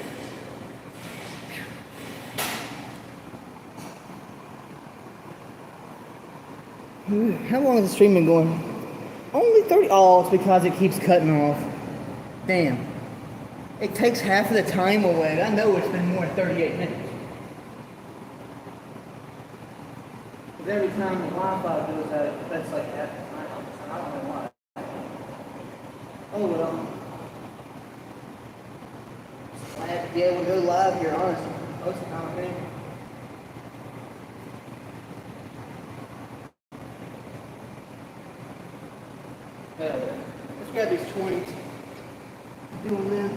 How long has the stream been going? Only 30. Oh, it's because it keeps cutting off. Damn. It takes half of the time away. I know it's been more than 38 minutes. Because every time the Wi-Fi goes out, that's like half the time. I don't know why. Oh well. I have to be able to go live here, honestly. Most of the time, I think. Let's grab these 20s. Doing that.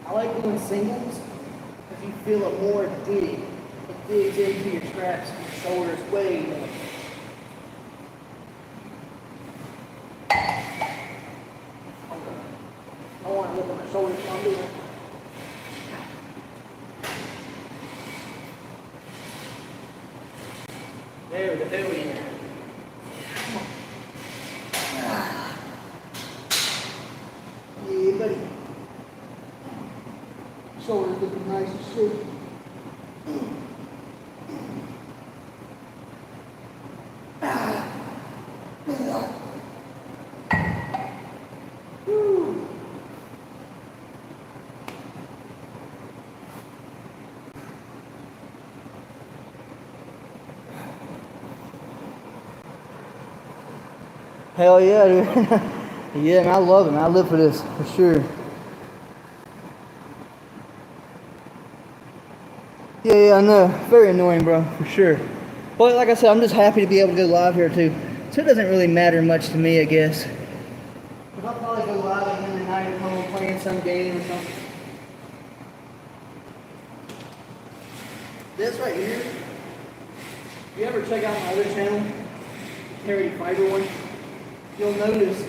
I like doing singles because you feel it more dig. It digs into your traps and your shoulders way more. I want to look at my shoulders while I'm doing it. There we go. There we go. Yeah, buddy. Shoulders looking nice and shit. Hell yeah, dude. Yeah, man, I love it, man. I live for this, for sure. Yeah, I know. Very annoying, bro, for sure. But like I said, I'm just happy to be able to go live here, too. So it doesn't really matter much to me, I guess. But I'll probably go live again tonight at home playing some game or something. This right here, if you ever check out my other channel, Carry Fiber one, you'll notice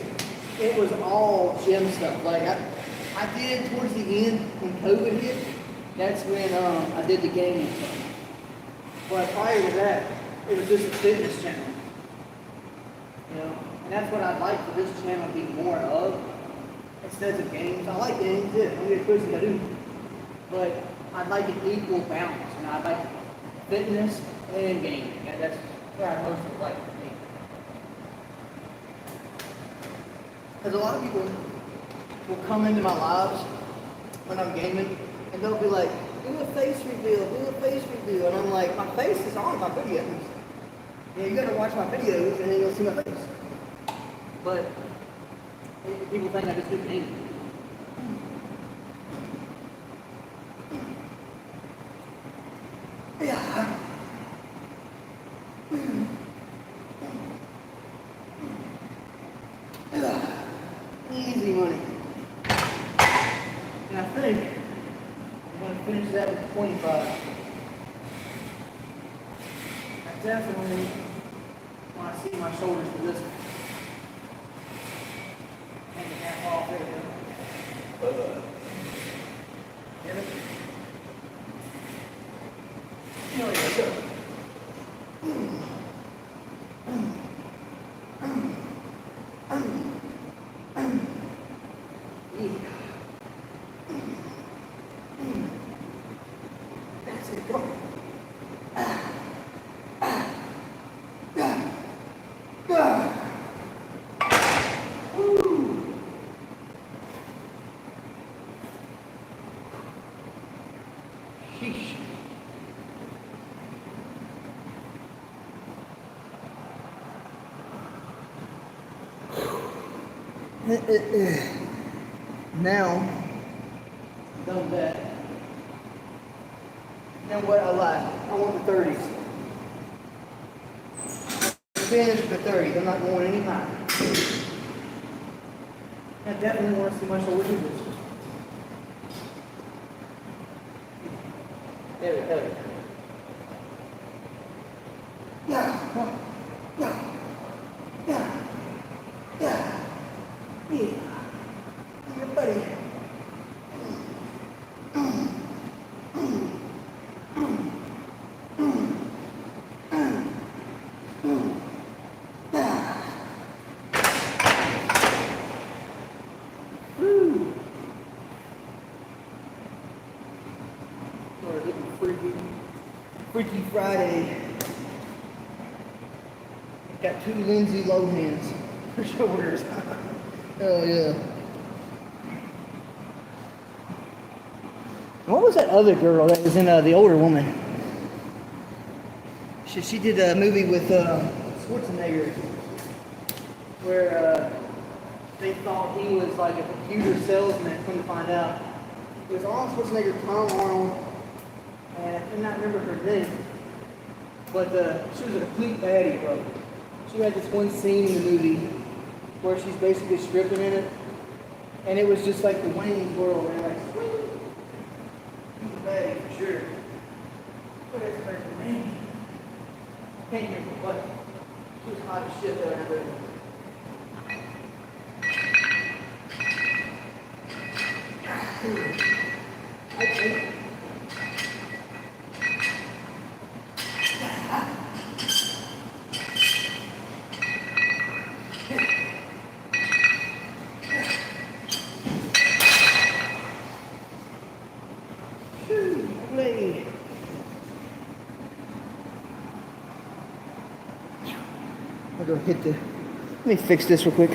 it was all gym stuff. Like I did towards the end when COVID hit, that's when I did the gaming stuff. But prior to that, it was just a fitness channel. You know, and that's what I'd like for this channel to be more of, instead of games. I like games, yeah, don't get twisted, I do. But I'd like an equal balance. You know, I'd like fitness and gaming. And that's where I mostly like for me. Because a lot of people will come into my lives when I'm gaming, and they'll be like, do a face reveal, do a face reveal. And I'm like, my face is on my videos. You know, you gotta watch my videos and then you'll see my face. But people think I just do gaming. Yeah. Easy money. And I think I'm going to finish that with 25. I definitely want to see my shoulders for this one. Take it half off. There we go. Get it? There we go. That's it, go. Sheesh. Now, done that. Now what I like, I want the 30s. Finish the 30s, I'm not going any higher. I definitely want to see my shoulders do this. There we go. Yeah. Yeah. Yeah. Yeah. Yeah. Yeah, buddy. Freaky Friday. Got 2 Lindsay Lohans for shoulders. Hell yeah. What was that other girl that was in the older woman? She did a movie with Schwarzenegger where they thought he was like a computer salesman. Come to find out, it was Arnold Schwarzenegger, Tom Arnold, and I cannot remember her name, but she was a complete baddie, bro. She had this one scene in the movie where she's basically stripping in it, and it was just like the Wayne's World, and like, swing. She's a baddie for sure. What is her name? I can't remember, but she was hot as shit there in that movie. I think. I'll go hit the. Let me fix this real quick.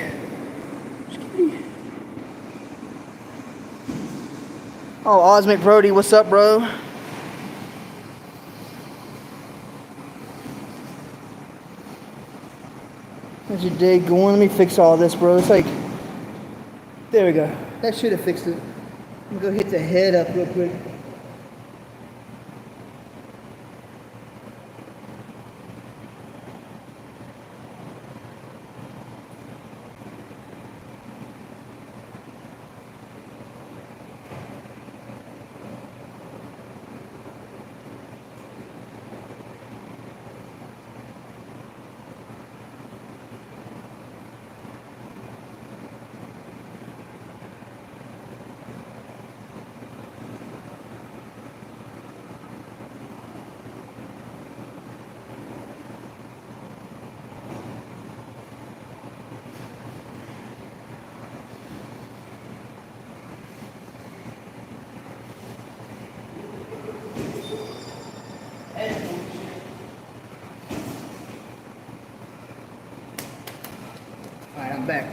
Oh, Osmic Brody, what's up, bro? There's your day going. Let me fix all this, bro. It's like, there we go. That should have fixed it. I'm gonna go hit the head up real quick. Alright, I'm back.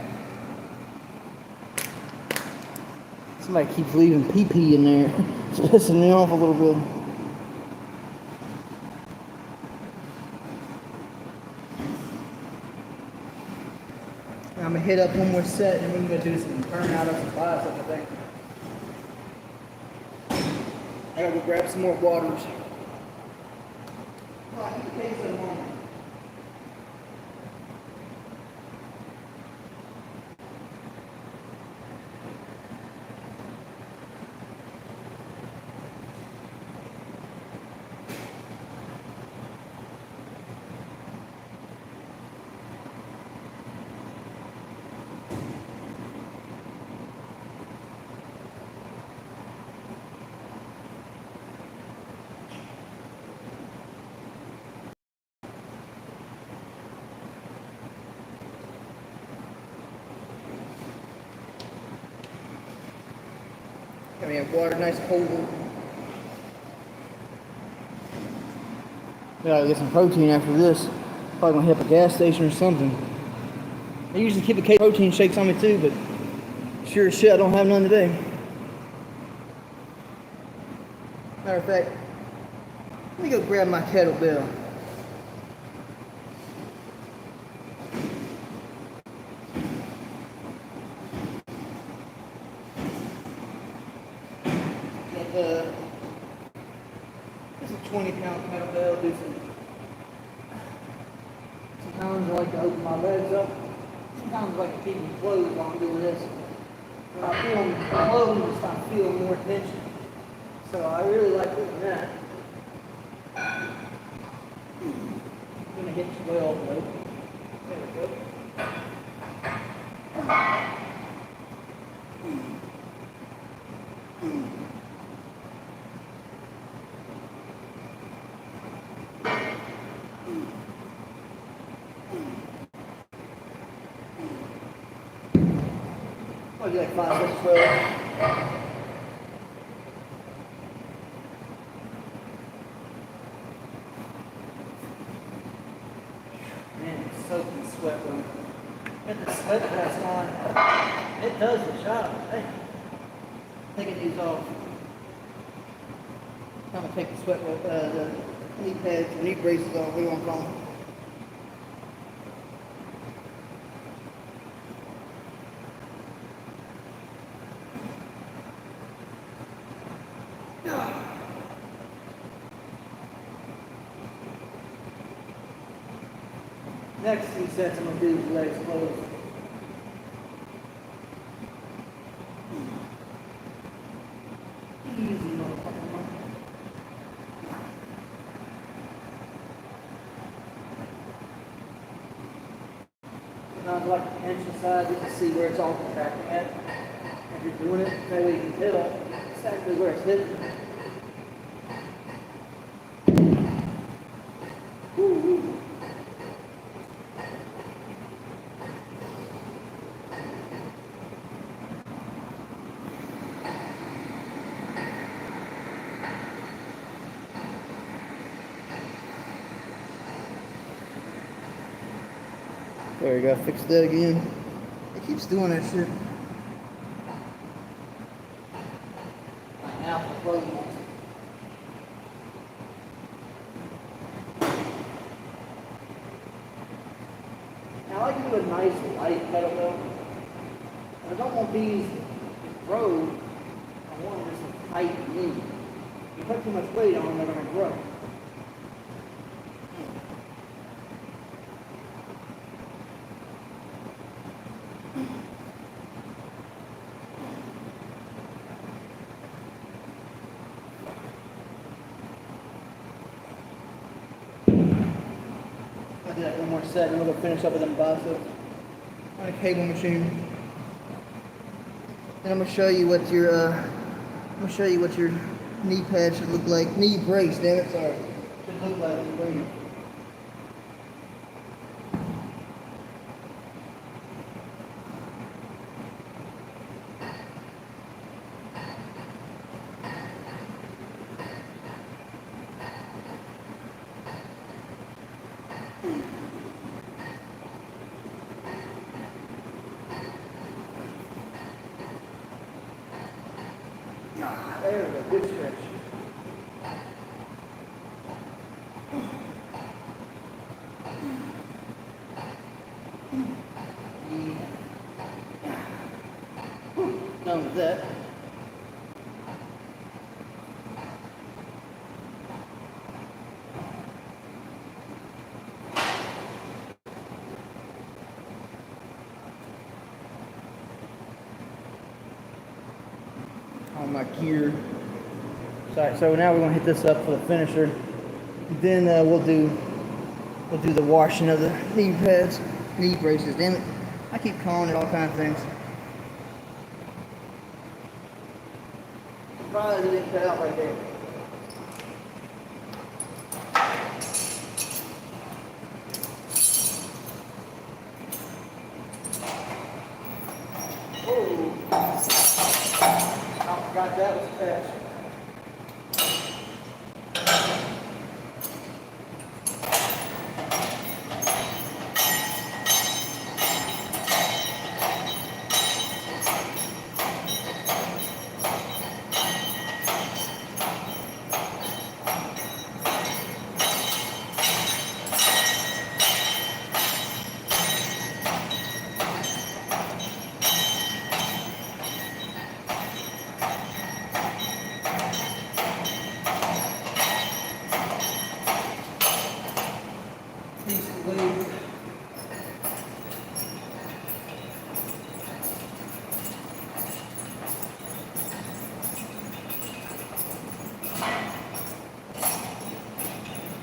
Somebody keeps leaving pee-pee in there. It's pissing me off a little bit. I'm gonna hit up one more set and we're gonna do some burn out of some biceps, I think. I gotta go grab some more waters. Oh, I need to take some more. Got me a water, nice cold one. Gotta get some protein after this. Probably gonna hit up a gas station or something. I usually keep a case of protein shakes on me too, but sure as shit I don't have none today. Matter of fact, let me go grab my kettlebell. This is a 20-pound kettlebell. Do sometimes I like to open my legs up. Sometimes I like to keep them closed while I'm doing this. When I feel them closed, I feel more tension. So I really like doing that. I'm gonna hit 12 though. There we go. I'll do like 5, 6, 12. Man, it's soaking sweat though. Get the sweat vest on. It does the job. Hey, taking these off. I'm gonna take the the knee pads, the knee braces off. What do you want to call them? Next 2 sets I'm going to do with legs closed. Easy, motherfucker. Sometimes I like to pinch the side just to see where it's all contracting at. If you're doing it, that way you can tell exactly where it's hitting. There we go, fix that again. It keeps doing that shit. Now for closing. Now I like to do I don't want these to grow. I want them just to tight in. If you put too much weight on them, they're going to grow. I'll do that one more set and we'll go finish up with them biceps on a cable machine. And I'm gonna show you what your knee pad should look like. Knee brace, damn it, sorry. Should look like knee brace. There we go, good stretch. Done with that. On my gear. So now we're gonna hit this up for the finisher. Then we'll do the washing of the knee pads, knee braces. Damn it, I keep calling it all kinds of things. Probably didn't cut out right there. Oh, I forgot that was fast.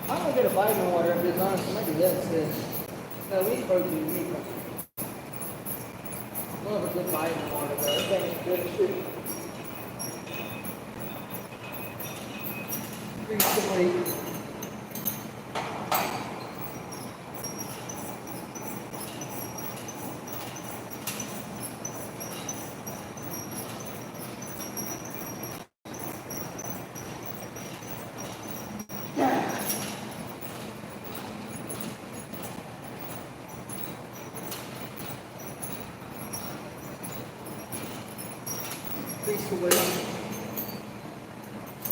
I'm gonna get a vitamin water if it's honest. Maybe that instead. No, we need protein. We need protein. Love a good vitamin water though. That thing is good as shit. Recently. Increase the weight.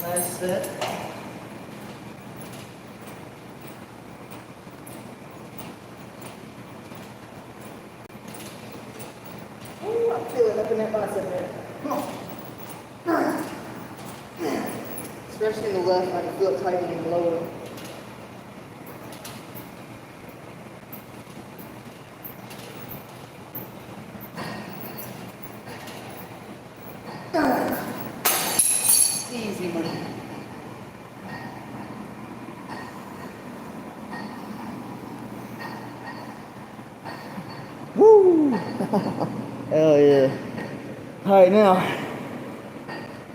Nice set. Ooh, I feel it up in that bicep there. Come on. Especially in the left, I can feel it tightening lower. Easy money. Woo! Hell yeah. Alright, now,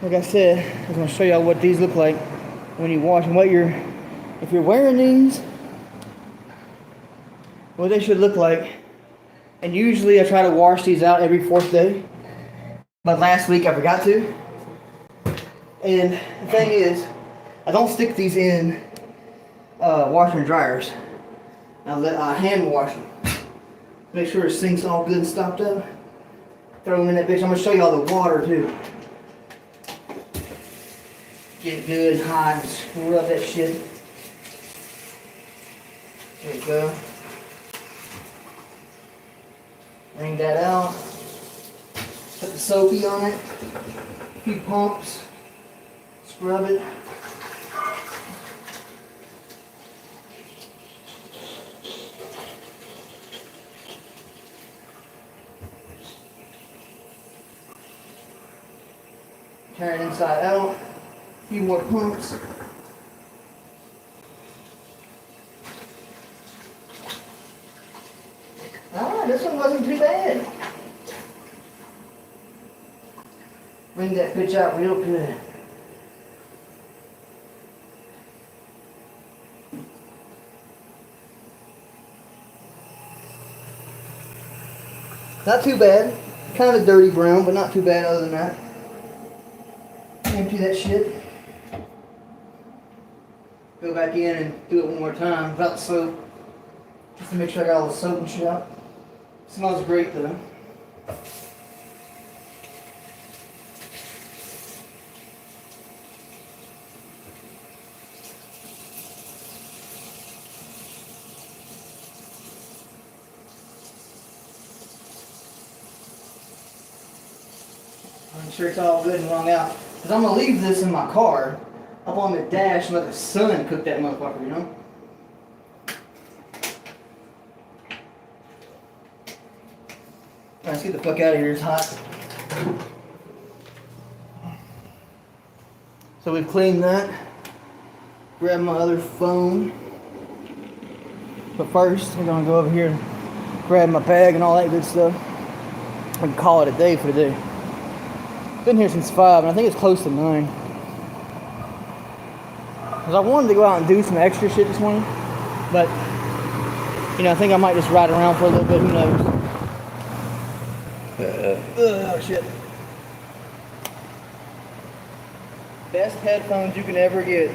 like I said, I was going to show y'all what these look like when you wash them. If you're wearing these, what they should look like. And usually I try to wash these out every 4th day. But last week I forgot to. And the thing is, I don't stick these in washer and dryers. I hand wash them. Make sure the sink's all good and stopped up. Throw them in that bitch. I'm gonna show you all the water too. Get it good and hot and scrub that shit. There you go. Wring that out. the soapy on it. A few pumps. Scrub it. Turn it inside out. A few more pumps. This one wasn't too bad. Bring that bitch out real good. Not too bad. Kind of a dirty brown, but not too bad other than that. Empty that shit. Go back in and do it one more time without soap. Just to make sure I got all the soap and shit out. Smells great though. I'm sure it's all good and wrung out. Because I'm going to leave this in my car up on the dash and let the sun cook that motherfucker, you know? Let's get the fuck out of here, it's hot. So we've cleaned that. Grab my other phone. But first, we're gonna go over here and grab my bag and all that good stuff. And call it a day for the day. Been here since 5 and I think it's close to 9. Cause I wanted to go out and do some extra shit this morning. But, you know, I think I might just ride around for a little bit, who knows. Oh shit. Best headphones you can ever get.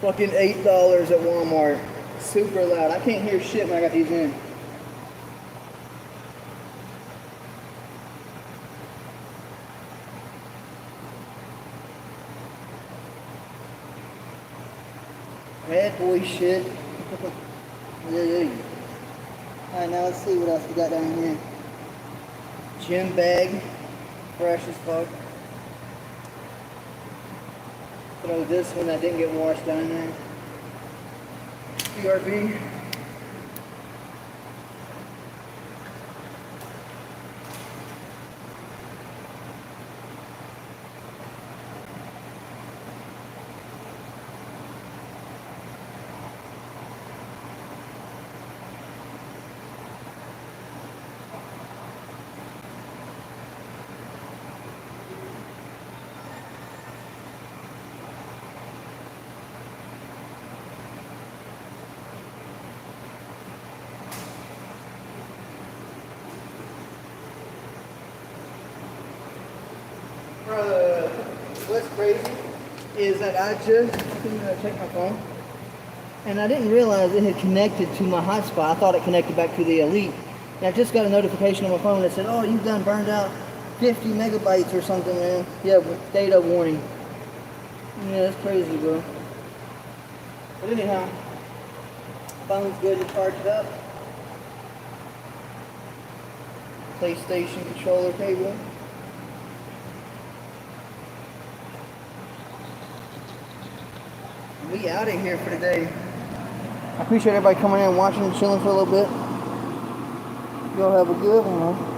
Fucking $8 at Walmart. Super loud. I can't hear shit when I got these in. Bad boy shit. Yeah. Alright, now let's see what else we got down here. Gym bag, fresh as fuck. Throw this one that didn't get washed down there. BRB. What's crazy is that I just checked my phone and I didn't realize it had connected to my hotspot. I thought it connected back to the Elite. And I just got a notification on my phone that said, oh, you've done burned out 50 megabytes or something, man. Yeah, data warning. Yeah, that's crazy, bro. But anyhow, phone's good to charge it up. PlayStation controller cable. We out of here for today. I appreciate everybody coming in and watching and chilling for a little bit. Y'all have a good one, man.